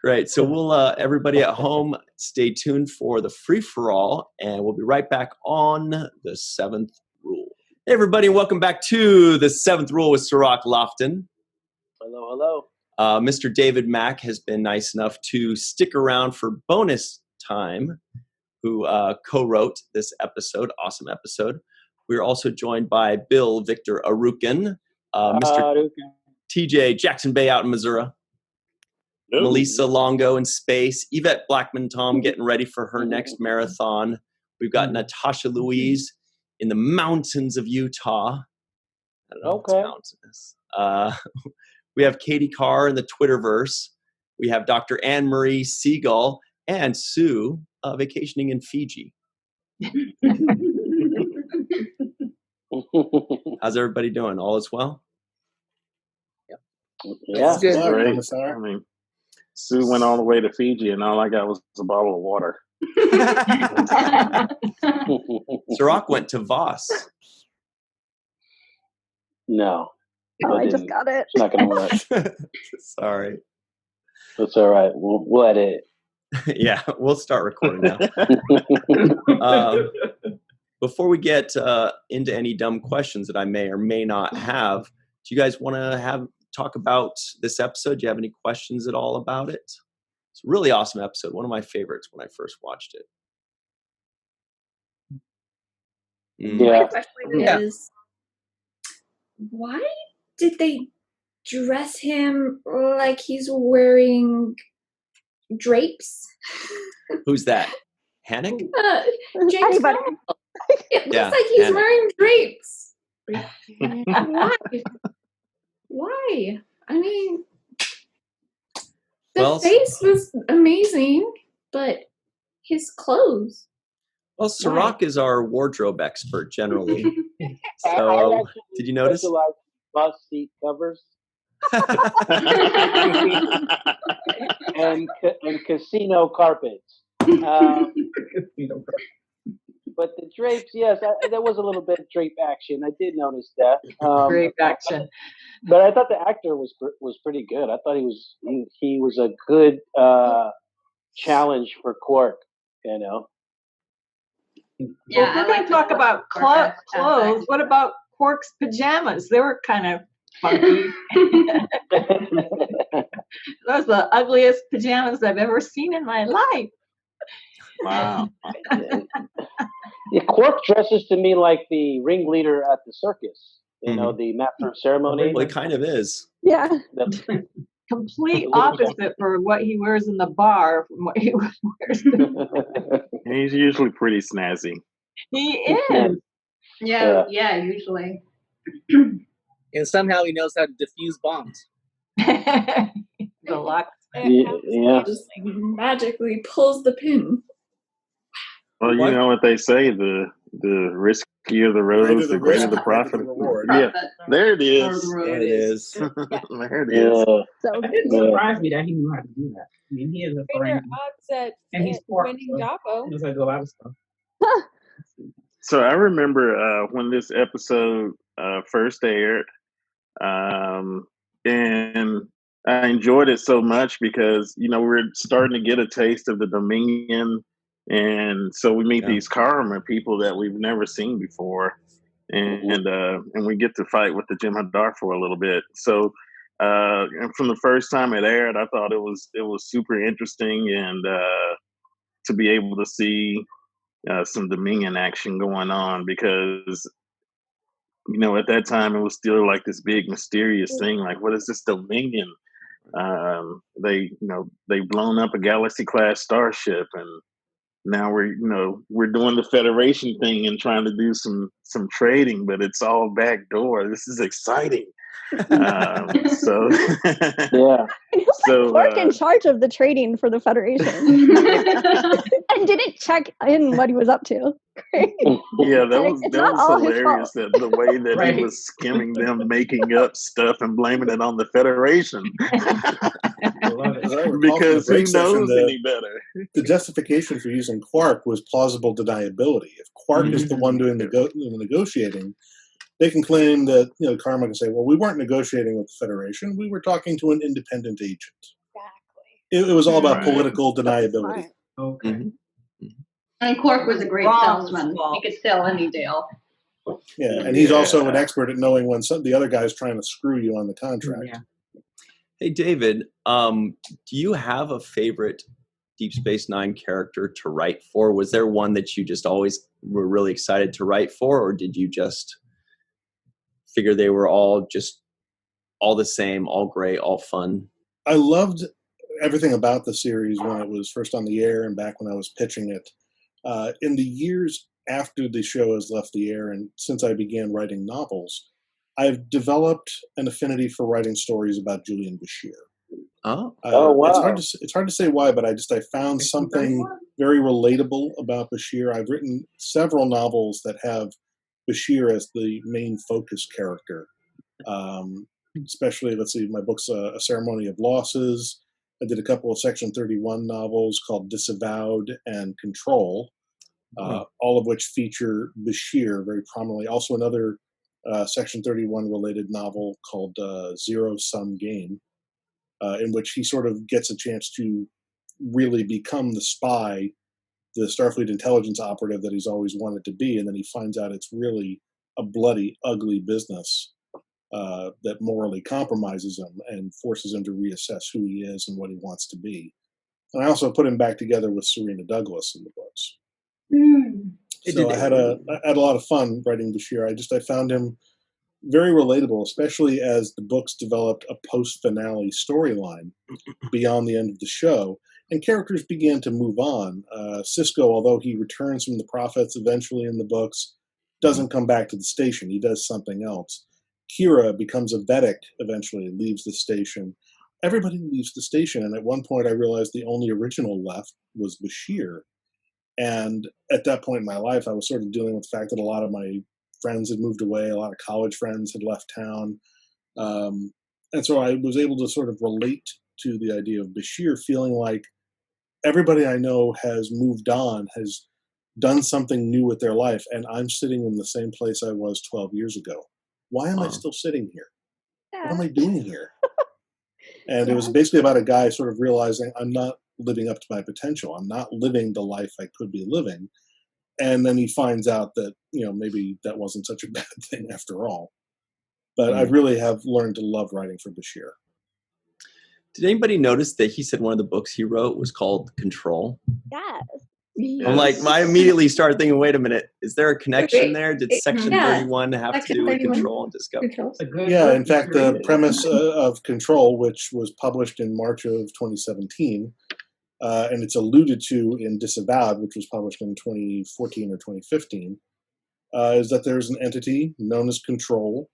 Great. So we'll, everybody at home, stay tuned for the free-for-all, and we'll be right back on the 7th Rule. Hey, everybody, welcome back to the 7th Rule with Cirroc Lofton. Hello. Mr. David Mack has been nice enough to stick around for bonus time, who co-wrote this episode, awesome episode. We're also joined by Bill Victor Arukin, Mr. TJ Jackson Bay out in Missouri, Malissa Longo in space, Yvette Blackman Tom getting ready for her next marathon. We've got Natasha Louise in the mountains of Utah. I don't know what mountain is. We have Katie Carr in the Twitterverse. We have Dr. Anne-Marie Siegel and Sue vacationing in Fiji. How's everybody doing? All is well? Yeah, it's good. Great. I mean, Sue went all the way to Fiji, and all I got was a bottle of water. Cirroc went to Voss. No. Oh, I just got it. It's not going to work. Sorry. That's all right. We'll edit it. Yeah, we'll start recording now. Before we get into any dumb questions that I may or may not have, do you guys want to talk about this episode? Do you have any questions at all about it? It's a really awesome episode. One of my favorites when I first watched it. My question is, why did they dress him like he's wearing drapes? Who's that? Hannick? James Bond. It looks like he's wearing drapes. Why? I mean, the face was amazing, but his clothes. Well, Cirroc is our wardrobe expert generally. So, did you notice? Bus seat covers. and casino carpets. But the drapes, yes, there was a little bit of drape action. I did notice that. Drape action. But I thought the actor was pretty good. I thought he was a good challenge for Quark. You know. Yeah, well, if we're going to talk about clothes, what about Quark's pajamas? They were kind of funky. Those are the ugliest pajamas I've ever seen in my life. Wow. Yeah, Quark dresses to me like the ringleader at the circus. You know, the master of ceremony. Well, he kind of is. Yeah. Complete opposite for what he wears in the bar from what he wears. He's usually pretty snazzy. He is. Yeah, usually. And somehow he knows how to defuse bombs. The lock. Yeah. Just like magically pulls the pin. Well, you know what they say, the riskier the road, the greater the profit. Yeah, there it is. There it is. There it is. So it didn't surprise me that he knew how to do that. I mean, he is a foreign. And he's winning Davo. He knows how to do a lot of stuff. So I remember when this episode first aired, and I enjoyed it so much because, you know, we're starting to get a taste of the Dominion. And so we meet these Karma people that we've never seen before, and we get to fight with the Jem'Hadar for a little bit. So, and from the first time it aired, I thought it was super interesting, and to be able to see some Dominion action going on, because, you know, at that time it was still like this big mysterious thing, like, what is this Dominion? They've blown up a Galaxy class starship, and now we're doing the Federation thing and trying to do some trading, but it's all backdoor. This is exciting. So yeah. And who's Quark in charge of the trading for the Federation? And didn't check in what he was up to. Yeah, that was hilarious. That the way that he was skimming them, making up stuff and blaming it on the Federation. Because he knows any better. The justification for using Quark was plausible deniability. If Quark is the one doing the negotiating, they can claim that, you know, Karma can say, well, we weren't negotiating with the Federation. We were talking to an independent agent. Exactly. It was all about political deniability. Okay. Mm-hmm. And Quark was a great salesman. He could sell any deal. Yeah, and he's also an expert at knowing when the other guy's trying to screw you on the contract. Yeah. Hey, David, do you have a favorite Deep Space Nine character to write for? Was there one that you just always were really excited to write for, or did you just figure they were all the same, all great, all fun? I loved everything about the series when it was first on the air and back when I was pitching it. In the years after the show has left the air and since I began writing novels, I've developed an affinity for writing stories about Julian Bashir. Oh, wow! It's hard to say why, but I found something very relatable about Bashir. I've written several novels that have Bashir as the main focus character. Especially, let's see, my book's A Ceremony of Losses. I did a couple of Section 31 novels called Disavowed and Control, all of which feature Bashir very prominently. Also another Section 31 related novel called Zero Sum Game, in which he sort of gets a chance to really become the spy, the Starfleet intelligence operative that he's always wanted to be, and then he finds out it's really a bloody, ugly business that morally compromises him and forces him to reassess who he is and what he wants to be. And I also put him back together with Serena Douglas in the books. So I had a lot of fun writing Bashir. I found him very relatable, especially as the books developed a post-finale storyline beyond the end of the show, and characters began to move on. Sisko, although he returns from the Prophets eventually in the books, doesn't come back to the station. He does something else. Kira becomes a Vedic eventually, leaves the station. Everybody leaves the station, and at one point I realized the only original left was Bashir. And at that point in my life, I was sort of dealing with the fact that a lot of my friends had moved away, a lot of college friends had left town. And so I was able to sort of relate to the idea of Bashir feeling like everybody I know has moved on, has done something new with their life, and I'm sitting in the same place I was 12 years ago. Why am I still sitting here? What am I doing here? And it was basically about a guy sort of realizing I'm not living up to my potential. I'm not living the life I could be living. And then he finds out that, maybe that wasn't such a bad thing after all. But I really have learned to love writing for Bashir. Did anybody notice that he said one of the books he wrote was called Control? Yes. I'm like, I immediately started thinking, wait a minute, is there a connection there? Did Section 31 have to do with Control and Discovery? Yeah, in fact, the premise of Control, which was published in March of 2017, and it's alluded to in Disavowed, which was published in 2014 or 2015, is that there's an entity known as Control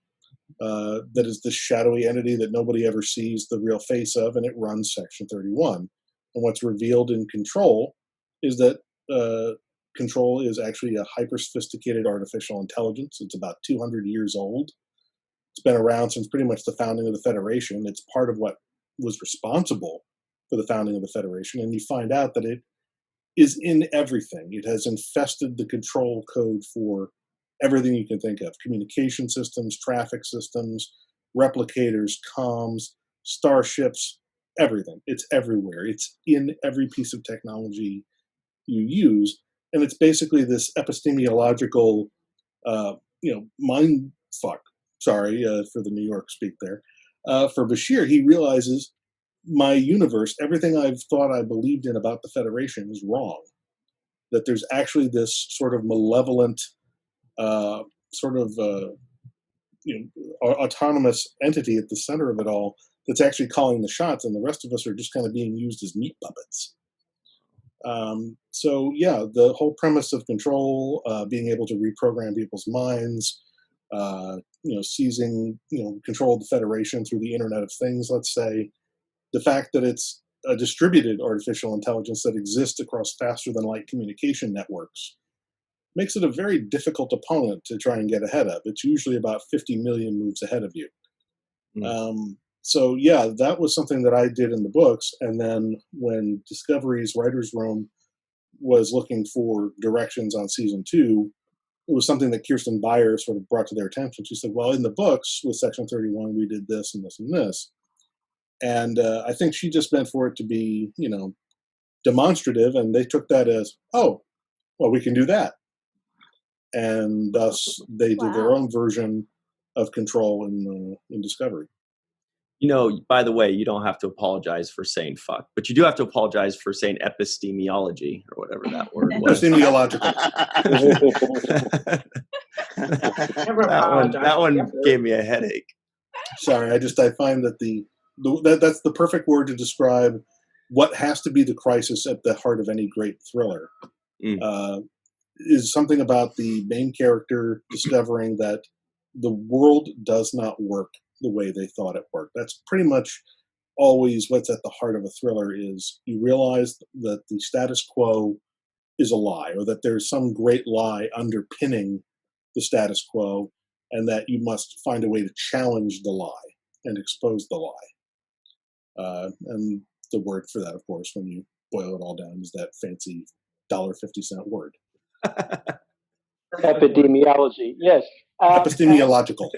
that is this shadowy entity that nobody ever sees the real face of, and it runs Section 31. And what's revealed in Control is that Control is actually a hyper-sophisticated artificial intelligence. It's about 200 years old. It's been around since pretty much the founding of the Federation. It's part of what was responsible for the founding of the Federation, and you find out that it is in everything. It has infested the control code for everything you can think of: communication systems, traffic systems, replicators, comms, starships, everything. It's everywhere. It's in every piece of technology you use, and it's basically this epistemological, mind fuck. Sorry for the New York speak there. For Bashir, he realizes my universe, everything I've thought I believed in about the Federation is wrong. That there's actually this sort of malevolent, autonomous entity at the center of it all that's actually calling the shots, and the rest of us are just kind of being used as meat puppets. The whole premise of Control, being able to reprogram people's minds, seizing, control of the Federation through the Internet of Things, let's say, the fact that it's a distributed artificial intelligence that exists across faster than light communication networks makes it a very difficult opponent to try and get ahead of. It's usually about 50 million moves ahead of you. That was something that I did in the books. And then when Discovery's Writers' Room was looking for directions on season 2, it was something that Kirsten Beyer sort of brought to their attention. She said, well, in the books with Section 31, we did this and this and this. And I think she just meant for it to be, demonstrative, and they took that as, oh, well, we can do that. And thus they did their own version of Control in Discovery. By the way, you don't have to apologize for saying fuck, but you do have to apologize for saying epistemology or whatever that word was. Epistemological. that one gave me a headache. Sorry, I find that that's the perfect word to describe what has to be the crisis at the heart of any great thriller. Is something about the main character discovering that the world does not work the way they thought it worked. That's pretty much always what's at the heart of a thriller. Is you realize that the status quo is a lie, or that there's some great lie underpinning the status quo, and that you must find a way to challenge the lie and expose the lie. And the word for that, of course, when you boil it all down, is that fancy $1.50 word. Epidemiology, yes. Epistemological.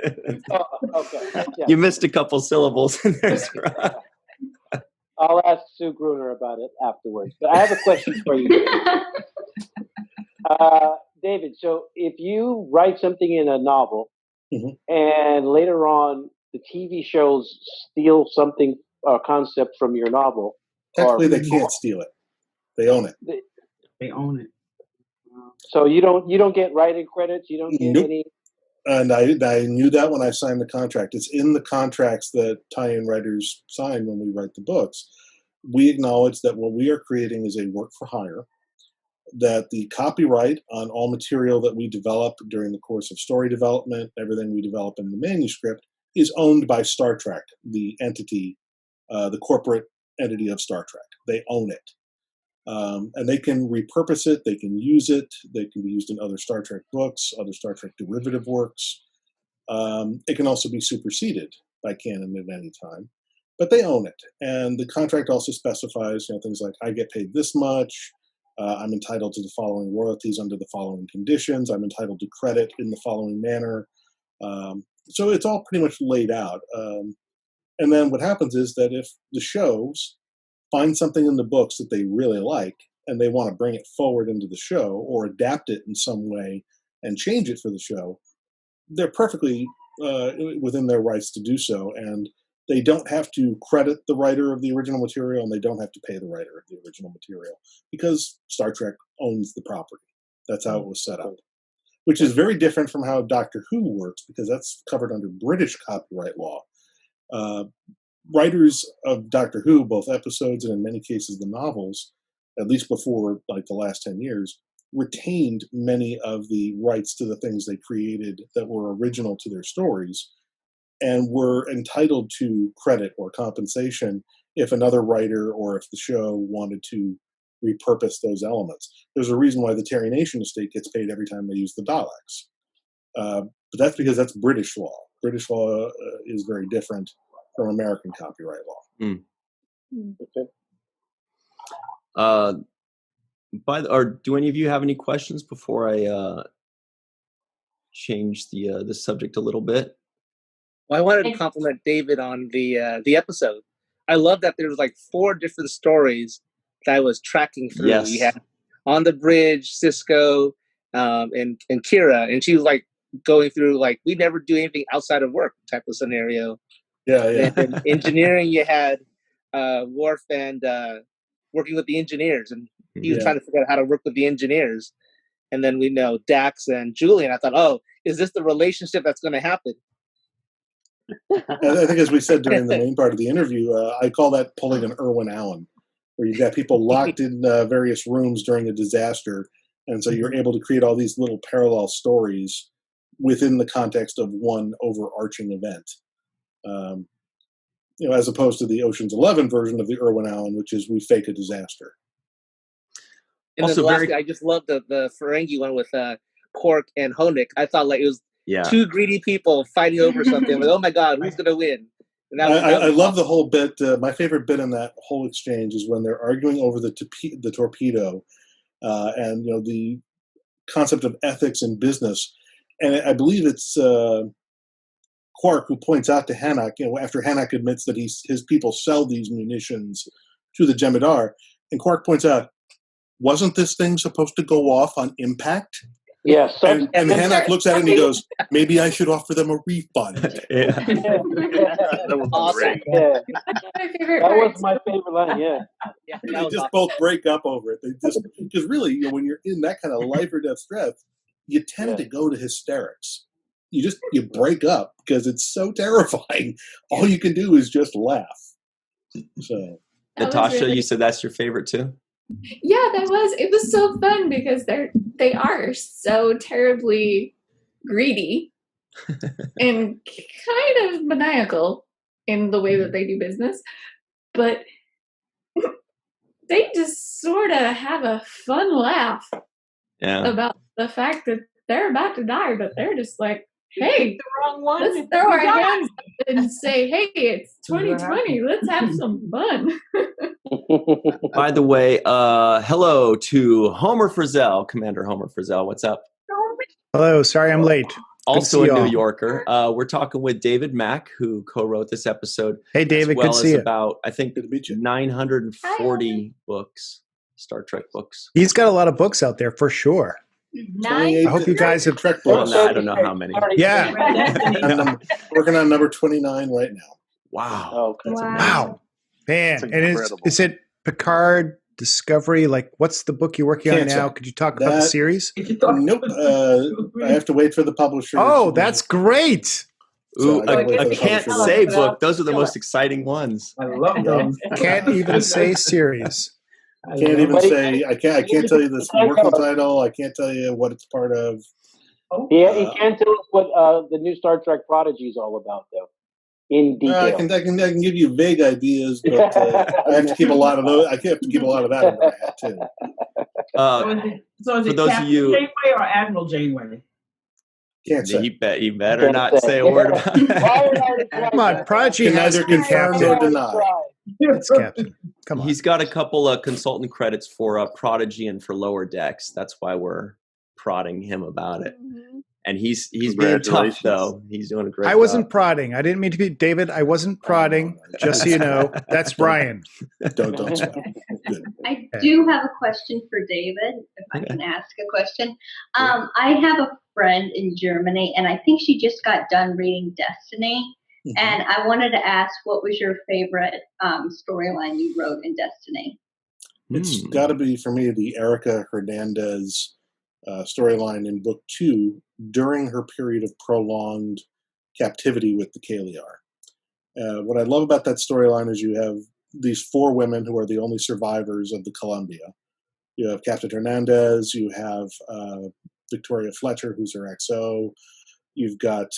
Okay. Yeah. You missed a couple syllables in there. I'll ask Sue Gruner about it afterwards. But I have a question for you, David. So if you write something in a novel, and later on the TV shows steal something or concept from your novel, technically they can't steal it; they own it. They own it. So you don't get writing credits. You don't get any. And I knew that when I signed the contract. It's in the contracts that tie-in writers sign when we write the books. We acknowledge that what we are creating is a work for hire, that the copyright on all material that we develop during the course of story development, everything we develop in the manuscript, is owned by Star Trek, the entity, the corporate entity of Star Trek. They own it. And they can repurpose it, they can use it, they can be used in other Star Trek books, other Star Trek derivative works. It can also be superseded. by canon at any time, but they own it. And the contract also specifies, things like I get paid this much, I'm entitled to the following royalties under the following conditions, I'm entitled to credit in the following manner. So it's all pretty much laid out. And then what happens is that if the shows find something in the books that they really like and they want to bring it forward into the show or adapt it in some way and change it for the show, they're perfectly within their rights to do so. And they don't have to credit the writer of the original material, and they don't have to pay the writer of the original material because Star Trek owns the property. That's how it was set up, which is very different from how Doctor Who works, because that's covered under British copyright law. Writers of Doctor Who, both episodes and in many cases the novels, at least before like the last 10 years, retained many of the rights to the things they created that were original to their stories, and were entitled to credit or compensation if another writer or if the show wanted to repurpose those elements. There's a reason why the Terry Nation estate gets paid every time they use the Daleks. But that's because that's British law. British law is very different from American copyright law. Okay. Do any of you have any questions before I change the subject a little bit? Well, I wanted to compliment David on the episode. I love that there was like 4 different stories that I was tracking through. Yes. We had On the Bridge, Sisko, and Kira, and she was like going through like we never do anything outside of work type of scenario. Yeah. And in engineering, you had Worf and working with the engineers, and he was trying to figure out how to work with the engineers. And then we know Dax and Julian. I thought, oh, is this the relationship that's going to happen? I think, as we said during the main part of the interview, I call that pulling an Irwin Allen, where you've got people locked in various rooms during a disaster, and so you're able to create all these little parallel stories within the context of one overarching event. As opposed to the Ocean's 11 version of the Irwin Allen, which is we fake a disaster. And also, then lastly, I just love the Ferengi one with Quark and Honik. I thought like it was 2 greedy people fighting over something. Like, oh my God, who's gonna win? And I love the whole bit. My favorite bit in that whole exchange is when they're arguing over the torpedo, and the concept of ethics in business. And I believe it's Quark who points out to Hanak, after Hanak admits that his people sell these munitions to the Jem'Hadar, and Quark points out, wasn't this thing supposed to go off on impact? Yes. Yeah, and Hanak looks at it and he goes, maybe I should offer them a refund. That was awesome. great. Yeah. That was my favorite line, yeah. They just both break up over it. Because really, when you're in that kind of life or death stress, you tend to go to hysterics. You break up because it's so terrifying. All you can do is just laugh. So, Natasha, you said that's your favorite too? Yeah, it was so fun because they are so terribly greedy and kind of maniacal in the way that they do business, but they just sort of have a fun laugh about the fact that they're about to die, but they're just like, hey, the wrong one. Let's throw our hands up and say, hey, it's 2020. Let's have some fun. By the way, hello to Homer Frizzell, Commander Homer Frizzell. What's up? Hello. Sorry I'm late. Also a New Yorker. We're talking with David Mack, who co-wrote this episode. Hey, David. As well good to see you. About, I think, 940 books, Star Trek books. He's got a lot of books out there for sure. I hope you guys have Trek books. books. I don't know how many. Yeah. I'm working on number 29 right now. Wow. Okay. Wow. Man. And is it Picard, Discovery? Like, what's the book you're working on now? Could you talk about the series? Nope. I have to wait for the publisher. Oh, that's great. Ooh, a can't say book. Those are the most exciting ones. I love them. Can't even say series. Can't even say. I can't tell you the working title. I can't tell you what it's part of. Yeah, he can't tell us what the new Star Trek Prodigy is all about, though. In detail. I can give you vague ideas, but I have to keep a lot of those. I have to keep a lot of that in my head too. So is it for those Captain of you, Janeway or Admiral Janeway? Can't say. You better not say a word about that. Come on, Prodigy Can has neither to be confirm Captain. nor deny. It's Captain. Come on. He's got a couple of consultant credits for Prodigy and for Lower Decks. That's why we're prodding him about it. And he's being tough, though. He's doing a great job. I wasn't prodding. I didn't mean to be David. I wasn't prodding. Just so you know, that's Ryan. Don't sweat. I do have a question for David, if I can ask a question. I have a friend in Germany, and I think she just got done reading Destiny. And I wanted to ask, what was your favorite storyline you wrote in Destiny? It's got to be, for me, the Erica Hernandez storyline in book 2 during her period of prolonged captivity with the Kaliar. What I love about that storyline is you have these 4 women who are the only survivors of the Columbia. You have Captain Hernandez, you have Victoria Fletcher, who's her XO, you've got,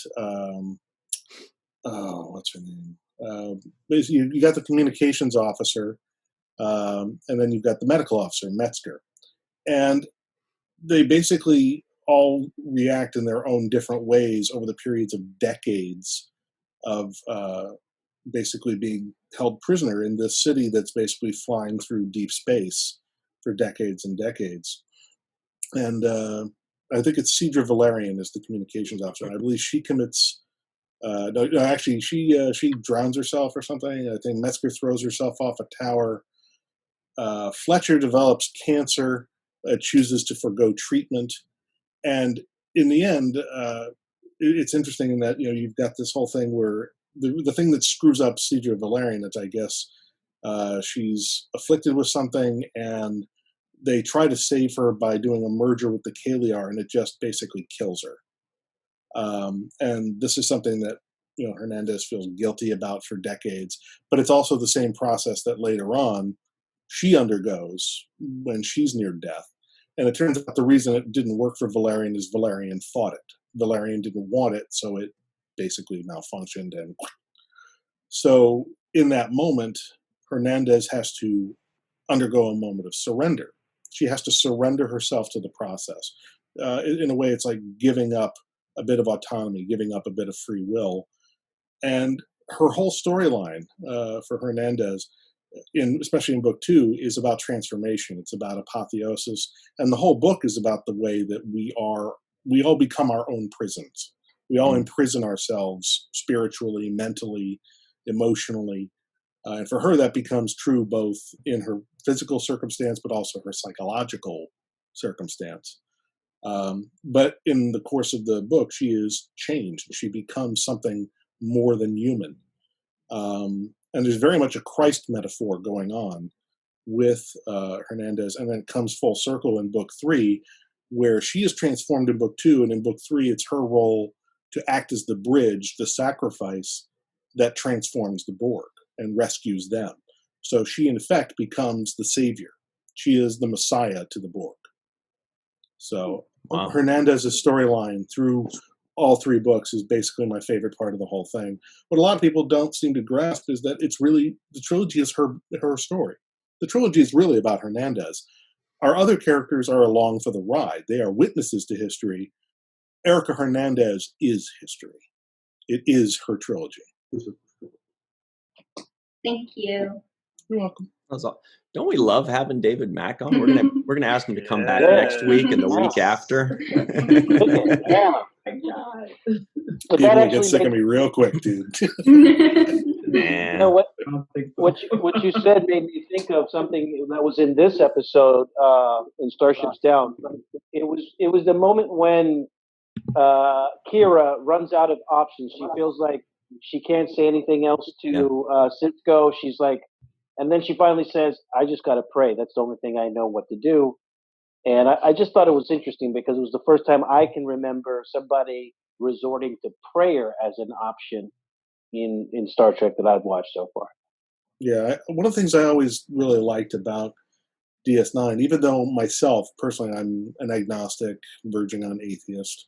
what's her name? Basically, you got the communications officer, and then you've got the medical officer, Metzger. And they basically all react in their own different ways over the periods of decades of basically being held prisoner in this city that's basically flying through deep space for decades and decades. And I think it's Cedra Valerian is the communications officer. And I believe she commits, she drowns herself or something. I think Metzger throws herself off a tower. Fletcher develops cancer, chooses to forgo treatment. And in the end, it's interesting in that, you've got this whole thing where the thing that screws up Cedra Valerian is, I guess, she's afflicted with something and they try to save her by doing a merger with the Kaliar, and it just basically kills her. And this is something that, Hernandez feels guilty about for decades, but it's also the same process that later on she undergoes when she's near death. And it turns out the reason it didn't work for Valerian is Valerian fought it. Valerian didn't want it, so it basically malfunctioned. And so in that moment, Hernandez has to undergo a moment of surrender. She has to surrender herself to the process. In a way, it's like giving up a bit of autonomy, giving up a bit of free will. And her whole storyline for Hernandez, especially in book 2, is about transformation. It's about apotheosis. And the whole book is about the way that we all become our own prisons. We all imprison ourselves spiritually, mentally, emotionally. And for her, that becomes true both in her physical circumstance, but also her psychological circumstance. But in the course of the book, she is changed. She becomes something more than human. And there's very much a Christ metaphor going on with Hernandez. And then it comes full circle in book 3, where she is transformed in book 2. And in book 3, it's her role to act as the bridge, the sacrifice that transforms the Borg and rescues them. So she, in effect, becomes the savior. She is the Messiah to the Borg. So Hernandez's storyline through all 3 books is basically my favorite part of the whole thing. What a lot of people don't seem to grasp is that it's really, the trilogy is her story. The trilogy is really about Hernandez. Our other characters are along for the ride. They are witnesses to history. Erica Hernandez is history. It is her trilogy. Thank you. You're welcome. Don't we love having David Mack on? We're gonna ask him to come back next week and the week after. People will get sick of me real quick, dude. What you said made me think of something that was in this episode in Starship's Down. It was the moment when Kira runs out of options. She feels like she can't say anything else to Sisko. She's like, and then she finally says, "I just got to pray. That's the only thing I know what to do." And I just thought it was interesting because it was the first time I can remember somebody resorting to prayer as an option in Star Trek that I've watched so far. Yeah, one of the things I always really liked about DS9, even though myself, personally, I'm an agnostic, verging on atheist,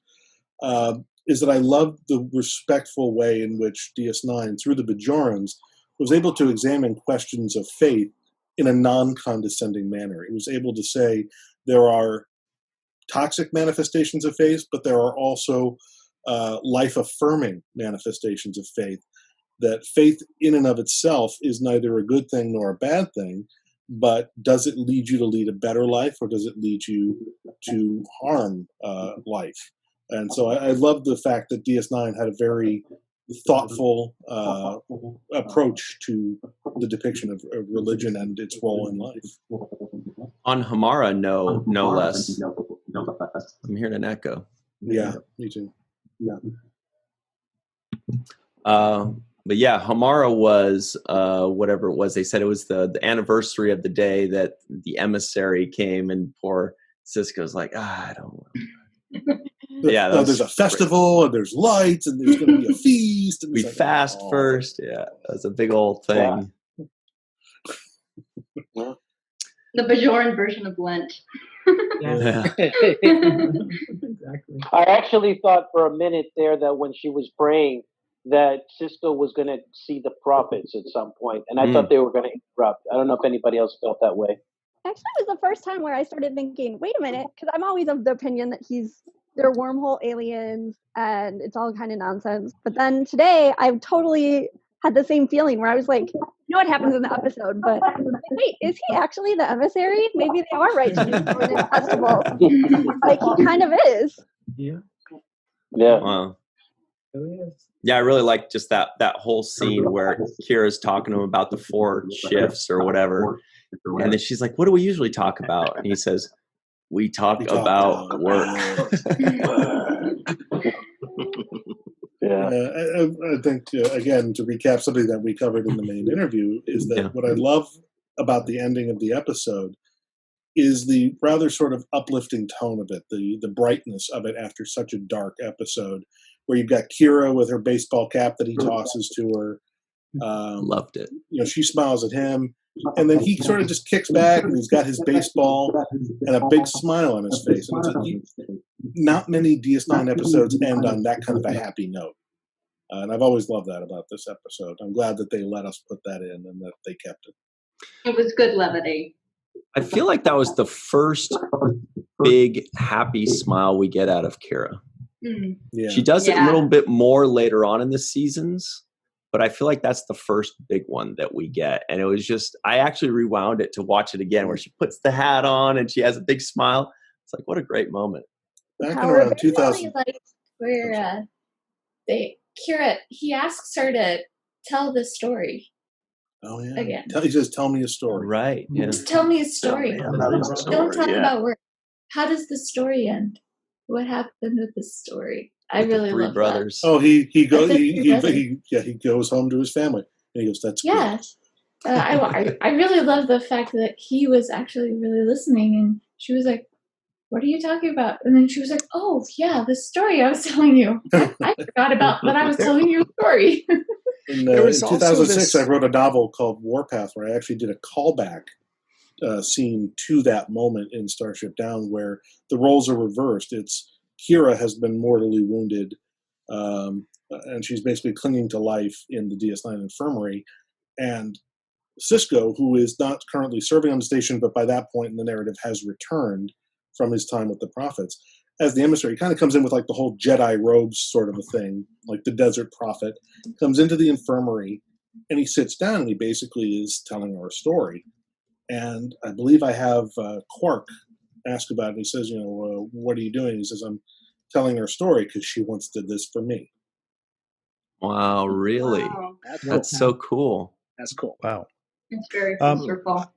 is that I loved the respectful way in which DS9, through the Bajorans, was able to examine questions of faith in a non-condescending manner. It was able to say there are toxic manifestations of faith, but there are also life-affirming manifestations of faith. That faith in and of itself is neither a good thing nor a bad thing, but does it lead you to lead a better life, or does it lead you to harm life? And so I love the fact that DS9 had a very thoughtful approach to the depiction of religion and its role in life. On Hamara, no less. I'm hearing an echo. Yeah, me too. Yeah. But yeah, Hamara was whatever it was. They said it was the anniversary of the day that the emissary came, and poor Sisko's like, I don't know. Yeah, there's a festival, and there's lights, and there's going to be a feast. And we fast first. Yeah, that's a big old thing. The Bajoran version of Lent. Yeah. Exactly. I actually thought for a minute there that when she was praying that Sisko was going to see the prophets at some point, and I thought they were going to interrupt. I don't know if anybody else felt that way. Actually, it was the first time where I started thinking, wait a minute, because I'm always of the opinion that they're wormhole aliens and it's all kind of nonsense. But then today, I totally had the same feeling where I was like, you know what happens in the episode, but wait, is he actually the emissary? Maybe they are right to do this festival. Like, he kind of is. Yeah. Wow. Yeah, I really like just that whole scene where Kira's talking to him about the 4 shifts or whatever. And then she's like, what do we usually talk about? And he says, we talk about work. I think, again, to recap something that we covered in the main interview, is that what I love about the ending of the episode is the rather sort of uplifting tone of it, the brightness of it after such a dark episode, where you've got Kira with her baseball cap that he tosses to her. Loved it. She smiles at him, and then he sort of just kicks back, and he's got his baseball and a big smile on his face. And not many DS9 episodes end on that kind of a happy note. And I've always loved that about this episode. I'm glad that they let us put that in and that they kept it. It was good levity. I feel like that was the first big happy smile we get out of Kira. Mm. Yeah. She does it a little bit more later on in the seasons, but I feel like that's the first big one that we get. And it was just, I actually rewound it to watch it again, where she puts the hat on and she has a big smile. It's like, what a great moment. Back in around 2000. Really liked where Kira, he asks her to tell the story. Oh, yeah. Again. He says, tell me a story. Right. Yeah. Just tell me a story. Don't talk about work. How does the story end? What happened with the story? I really love brothers. that. Oh, he goes home to his family, and he goes, "That's good." I really love the fact that he was actually really listening, and she was like, "What are you talking about?" And then she was like, "Oh, yeah, the story I was telling you. I forgot about that. I was telling you a story." In 2006, I wrote a novel called Warpath, where I actually did a callback scene to that moment in Starship Down, where the roles are reversed. It's Kira has been mortally wounded, and she's basically clinging to life in the DS9 infirmary. And Sisko, who is not currently serving on the station, but by that point in the narrative has returned from his time with the Prophets, as the emissary, kind of comes in with like the whole Jedi robes sort of a thing, like the Desert Prophet, comes into the infirmary, and he sits down and he basically is telling our story. And I believe I have Quark ask about it. He says, what are you doing? He says, I'm telling her story because she once did this for me. Wow, really? Wow. That's so cool. That's cool. Wow. It's very circle.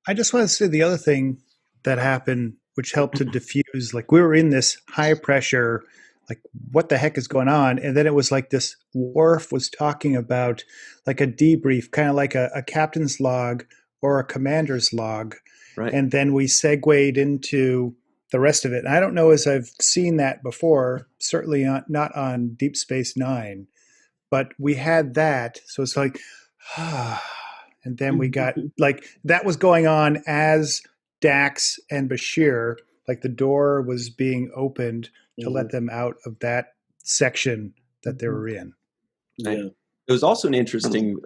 I just want to say the other thing that happened, which helped to diffuse, like we were in this high pressure, like what the heck is going on? And then it was like this Worf was talking about like a debrief, kind of like a captain's log or a commander's log. Right. And then we segued into the rest of it. And I don't know as I've seen that before, certainly not on Deep Space Nine, but we had that. So it's like, and then we got like that was going on as Dax and Bashir, like the door was being opened to let them out of that section that they were in. Yeah. It was also an interesting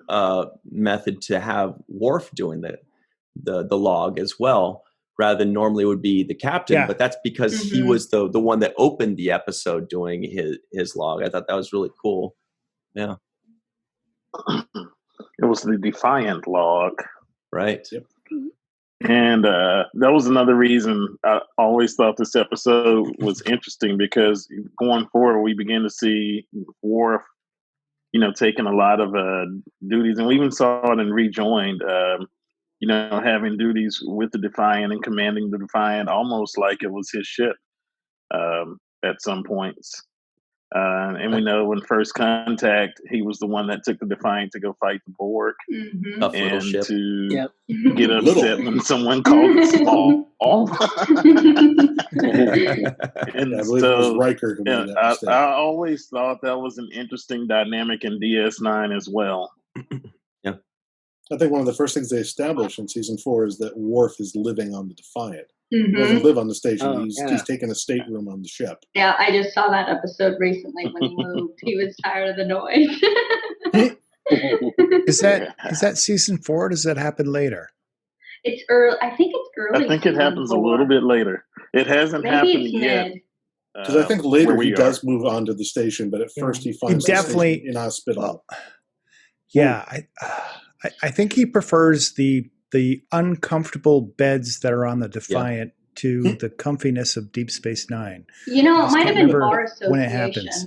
method to have Worf doing the log as well, rather than normally would be the captain. Yeah. But that's because he was the one that opened the episode doing his log. I thought that was really cool. Yeah. It was the Defiant log. Right. Yep. And that was another reason I always thought this episode was interesting, because going forward, we begin to see Worf, taking a lot of duties. And we even saw it in Rejoined, having duties with the Defiant and commanding the Defiant almost like it was his ship at some points. And we know in First Contact, he was the one that took the Defiant to go fight the Borg, Tough little and ship. to get upset when someone called it small. And I believe it was Riker who made that mistake. I always thought that was an interesting dynamic in DS9 as well. Yeah, I think one of the first things they established in season 4 is that Worf is living on the Defiant. He doesn't live on the station. He's taking a stateroom on the ship. Yeah, I just saw that episode recently when he moved. He was tired of the noise. Is that season 4 or does that happen later? It's early. I think it's early. I think it happens a little bit later. It hasn't happened yet. Because I think later he does move on to the station, but at first he finds the station inhospitable. Yeah, I think he prefers the uncomfortable beds that are on the Defiant to the comfiness of Deep Space Nine. It might have been Bar Association. When it happens.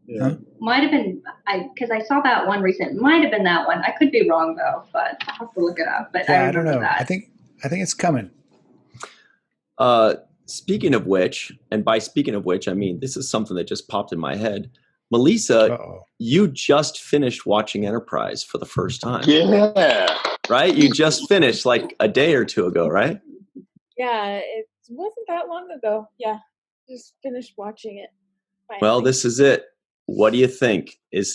Yeah. Might have been, because I saw that one recent. Might have been that one. I could be wrong though, but I'll have to look it up. But I don't know. That. I think it's coming. Speaking of which, and by speaking of which, I mean this is something that just popped in my head. Melissa, you just finished watching Enterprise for the first time. Yeah. Right? You just finished like a day or two ago, right? Yeah, it wasn't that long ago. Yeah, just finished watching it. Finally. Well, this is it. What do you think? It's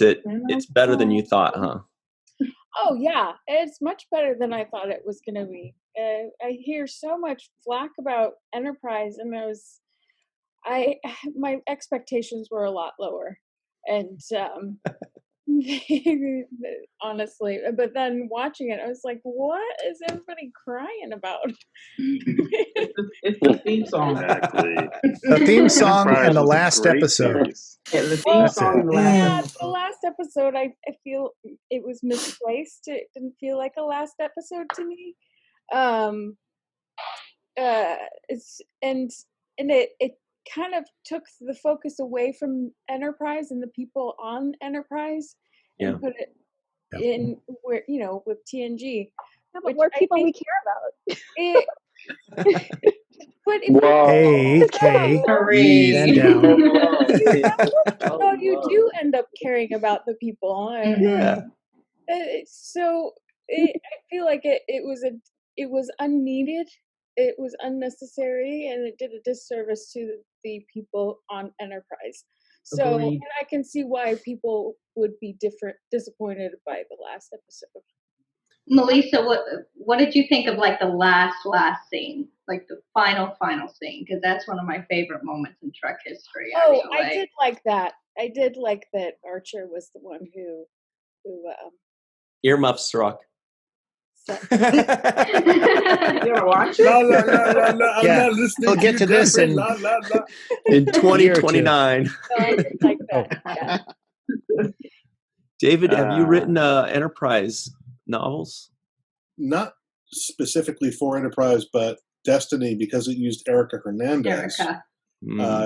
better than you thought, huh? Oh, yeah. It's much better than I thought it was going to be. I hear so much flack about Enterprise, and my expectations were a lot lower. And honestly, but then watching it, I was like, what is everybody crying about? It's the theme song. Exactly. The theme song and the last episode. Yeah, the theme song and the last episode. The last episode, I feel it was misplaced. It didn't feel like a last episode to me. It kind of took the focus away from Enterprise and the people on Enterprise and put it in where, with TNG. Yeah, but more people we care about. Hey, Kay. And down. You do end up caring about the people. Yeah. So I feel like it was unneeded. It was unnecessary, and it did a disservice to the people on Enterprise. So and I can see why people would be disappointed by the last episode. Melissa, what did you think of like the last scene, like the final scene? Because that's one of my favorite moments in Trek history. I did like that. I did like that Archer was the one who earmuffs, Cirroc. You wanna watch it? No. I'm not listening. We'll get to this in 2029. I did like that. Yeah. David, have you written Enterprise novels? Not specifically for Enterprise, but Destiny, because it used Erica Hernandez.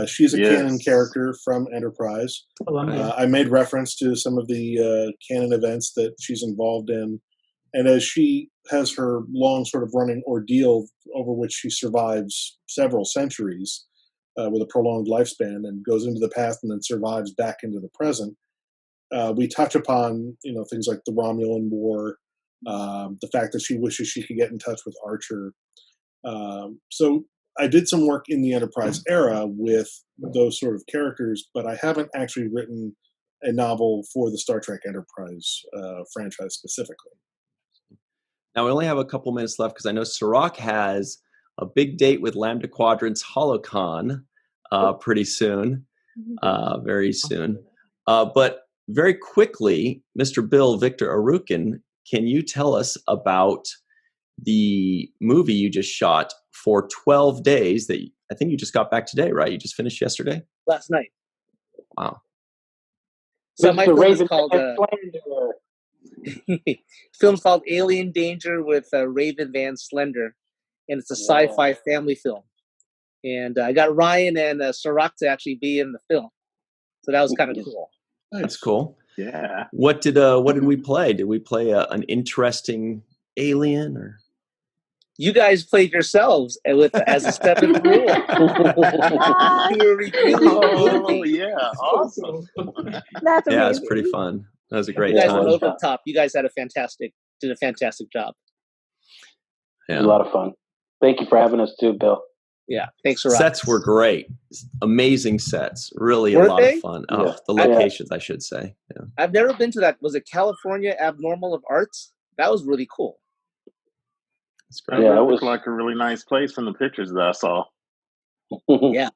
She's a canon character from Enterprise. I made reference to some of the canon events that she's involved in. And as she has her long sort of running ordeal over which she survives several centuries with a prolonged lifespan and goes into the past and then survives back into the present, we touch upon, things like the Romulan War, the fact that she wishes she could get in touch with Archer. So I did some work in the Enterprise era with those sort of characters, but I haven't actually written a novel for the Star Trek Enterprise franchise specifically. Now, we only have a couple minutes left because I know Cirroc has a big date with Lambda Quadrant's HoloCon pretty soon, very soon. But very quickly, Mr. Bill Victor Arukin, can you tell us about the movie you just shot for 12 days that I think you just got back today, right? You just finished yesterday? Last night. Wow. So my film is called film's called Alien Danger with Raven Van Slender, and it's a sci-fi family film. And I got Ryan and Cirroc to actually be in the film, so that was kind of cool. That's cool. Yeah. What did we play? Did we play an interesting alien, or you guys played yourselves as a seventh rule? Oh yeah, awesome. That's amazing. Yeah, it's pretty fun. That was a great you guys time. went over the top. You guys did a fantastic job. Yeah. A lot of fun. Thank you for having us too, Bill. Yeah, thanks for Sets were great. Amazing sets. Really a lot of fun. Oh, the locations, I should say. Yeah. I've never been to that. Was it California Abnormal of Arts? That was really cool. That's great. Yeah, it looked like a really nice place from the pictures that I saw. Yeah.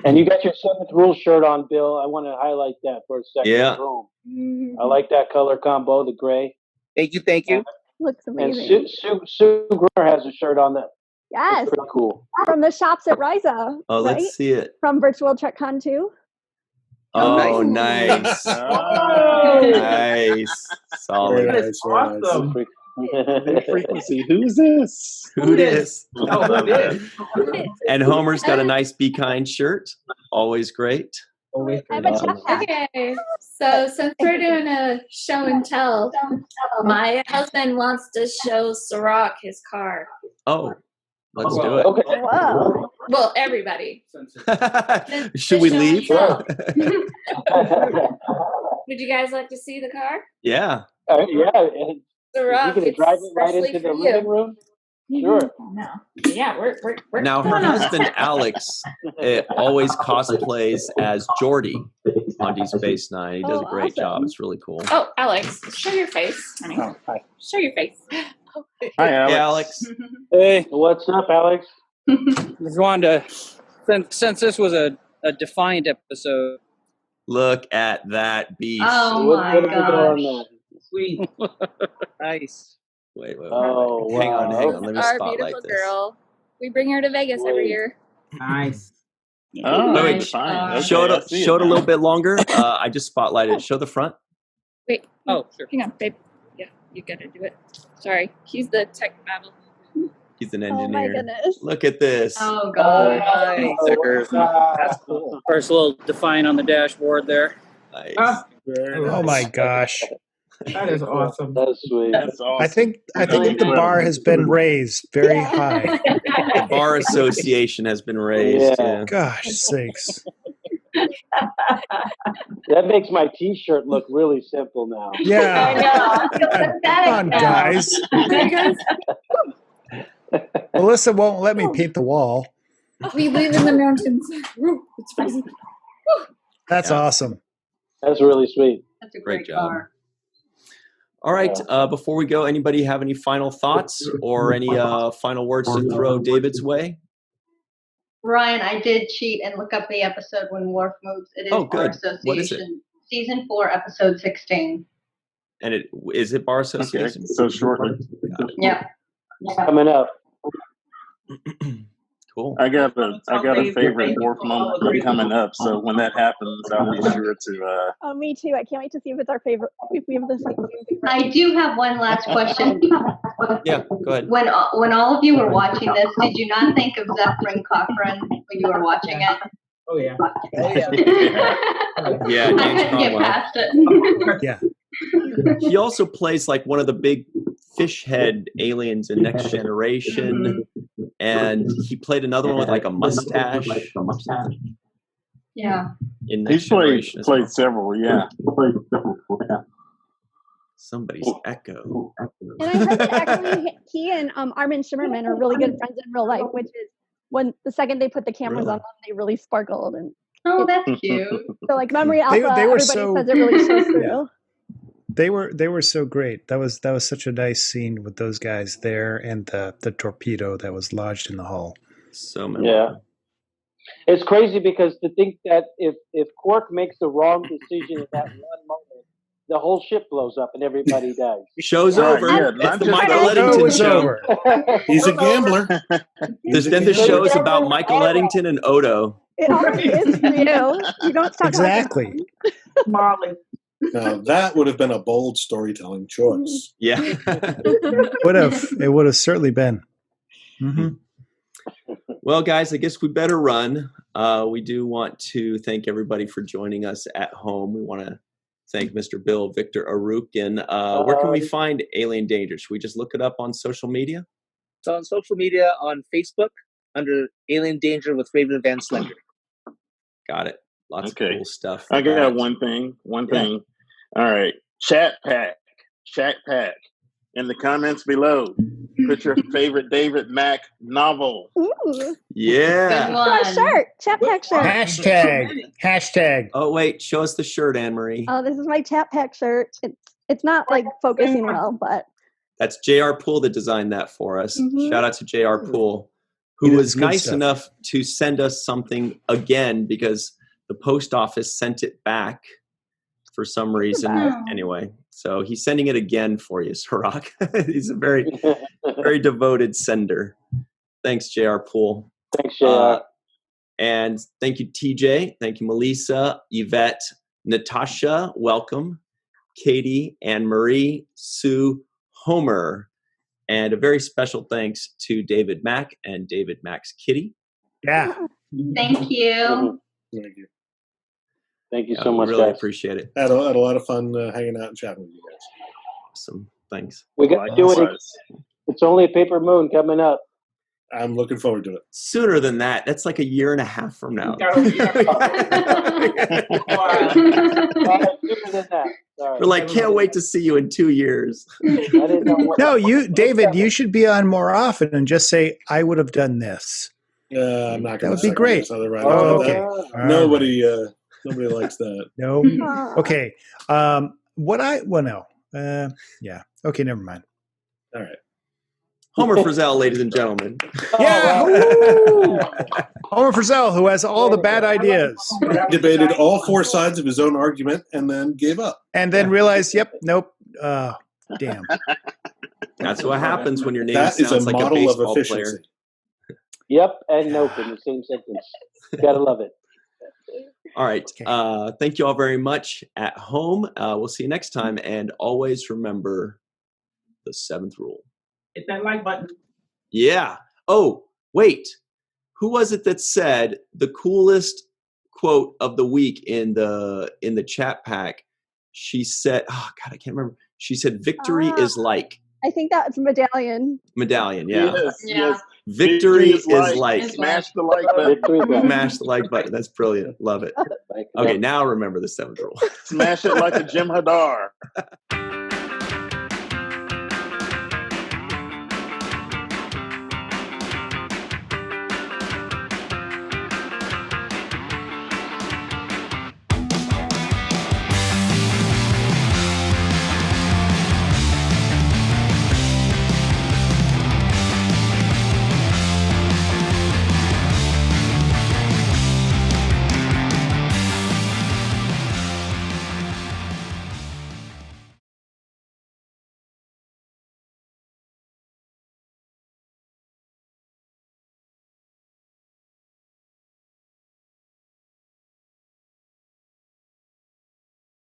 And you got your seventh rule shirt on, Bill. I want to highlight that for a second. Yeah. I like that color combo, the gray. Thank you. Looks amazing. And Sue Gruner has a shirt on that. Yes. It's pretty cool. From the shops at Risa. Oh, right? let's see it. From Virtual TrekCon 2. Oh, nice. Nice. Solid. That is awesome. Frequency. Who's this? Who dis? Oh, who dis? And Homer's got a nice Be Kind shirt. Always great. I have a jetpack. Okay, so since we're doing a show and tell, my husband wants to show Cirroc his car. Oh, let's do it. Okay. Whoa. Well, everybody. Should we leave? Would you guys like to see the car? Yeah. Yeah. Cirroc, You can drive it right into the living room? Sure. No. Yeah, we're Now, her husband, Alex, always cosplays as Geordi on Deep Space Nine. He does a great job. It's really cool. Oh, Alex, show your face, honey. Oh, hi. Show your face. Hi, Alex. Hey, Alex. Hey, what's up, Alex? Just wanted to, since this was a defined episode. Look at that beast. Oh my gosh. Sweet. Nice. Wait. Oh, hang on. Let me Our spotlight beautiful this. girl. We bring her to Vegas every year. Nice. Oh, Wait, fine. Okay, show I it see a now. little bit longer. I just spotlighted it. Show the front. Wait. Oh, sure. Hang on, babe. Yeah, you gotta do it. Sorry. He's the tech babble. He's an Oh engineer. my goodness. Look at this. Oh god. Nice. That's cool. First little define on the dashboard there. Nice. Oh my gosh. That is awesome. That's sweet. That's awesome. I think the bar has been raised very high. The Bar Association has been raised. Yeah. Yeah. Gosh sakes. That makes my T-shirt look really simple now. Yeah. Come on, guys. Melissa won't let me paint the wall. We live in the mountains. Woo, it's freezing. That's awesome. That's really sweet. That's a Great great job. car. All right. Before we go, anybody have any final thoughts or any final words to throw David's way? Ryan, I did cheat and look up the episode when Worf moves. It is Oh, Bar good. What is it? Association, Season 4, Episode 16. And is it Bar Association? Okay, so shortly. Yeah. Coming up. Cool. I got a favorite Worf moment coming up, so when that happens, I'll be sure to. Oh, me too. I can't wait to see if it's our favorite. If we have the same favorite. I do have one last question. Yeah, go ahead. When all of you were watching this, did you not think of Zephyrin Cochran when you were watching it? Oh yeah. Yeah, I James couldn't get Cromwell. past it. Yeah. He also plays like one of the big fish head aliens in Next Generation, and he played another one with like a mustache. Yeah. In He's Next Generation as played well. several, yeah. Somebody's echo. And I heard that actually he and Armin Shimmerman are really good friends in real life, which is when the second they put the cameras on them, they really sparkled. And oh, that's cute. So like Memory Alpha, They were everybody so- says it really shows through. Yeah. They were so great. That was such a nice scene with those guys there and the torpedo that was lodged in the hull. So many. Yeah. It's crazy because to think that if Quark makes the wrong decision at that one moment, the whole ship blows up and everybody dies. Show's over. Yeah, it's the Michael Eddington show. He's a gambler. Then the show is about Michael Eddington and Odo. It already is for you. You don't stop Exactly. Marley. Now that would have been a bold storytelling choice. Yeah. It would have certainly been. Mm-hmm. Well, guys, I guess we better run. We do want to thank everybody for joining us at home. We want to thank Mr. Bill Victor Arukin. Where can we find Alien Danger? Should we just look it up on social media? It's on social media on Facebook under Alien Danger with Raven Van Slender. Got it. Lots of cool stuff. I got one thing. All right. Chat pack. In the comments below, put your favorite David Mack novel. Ooh. Yeah. Got a shirt. Chat pack shirt. Hashtag. Oh, wait. Show us the shirt, Anne-Marie. Oh, this is my chat pack shirt. It's not like focusing well, but That's J.R. Poole that designed that for us. Mhm. Shout out to J.R. Poole, who was nice enough to send us something again because the post office sent it back for some reason. Anyway, so he's sending it again for you, Cirroc. He's a very, very devoted sender. Thanks, J.R. Poole. Thanks, JR. And thank you, TJ. Thank you, Melissa, Yvette, Natasha, welcome. Katie, Anne-Marie, Sue, Homer. And a very special thanks to David Mack and David Mack's kitty. Yeah. Thank you. Thank you. Thank you so much, really guys. appreciate it. Had a lot of fun hanging out and chatting with you guys. Awesome. Thanks. We got to do it. It's only a paper moon coming up. I'm looking forward to it. Sooner than that. That's like a year and a half from now. Sooner than that. Sorry. We're like, can't wait to see you in 2 years. No, David, you should be on more often and just say, I would have done this. I'm not going to. That would be great. Okay. Nobody likes that. No. Okay. Yeah. Okay, never mind. All right. Homer Frizzell, ladies and gentlemen. Yeah. Homer Frizzell, who has all the bad ideas. Debated all four sides of his own argument and then gave up. And then realized, nope. Damn. That's what happens when your name That is sounds a like a model of baseball efficiency. player. Yep, and nope in the same sentence. Gotta love it. All right. Thank you all very much at home. We'll see you next time. And always remember the 7th rule. Hit that like button. Yeah. Oh, wait. Who was it that said the coolest quote of the week in the chat pack? She said, oh God, I can't remember. She said, victory is like. I think that's Medallion. Medallion, yeah. Yes. Victory is like. Smash the like button. Smash the like button. That's brilliant. Love it. Okay, now remember the 7th rule. Smash it like a Jim Hadar.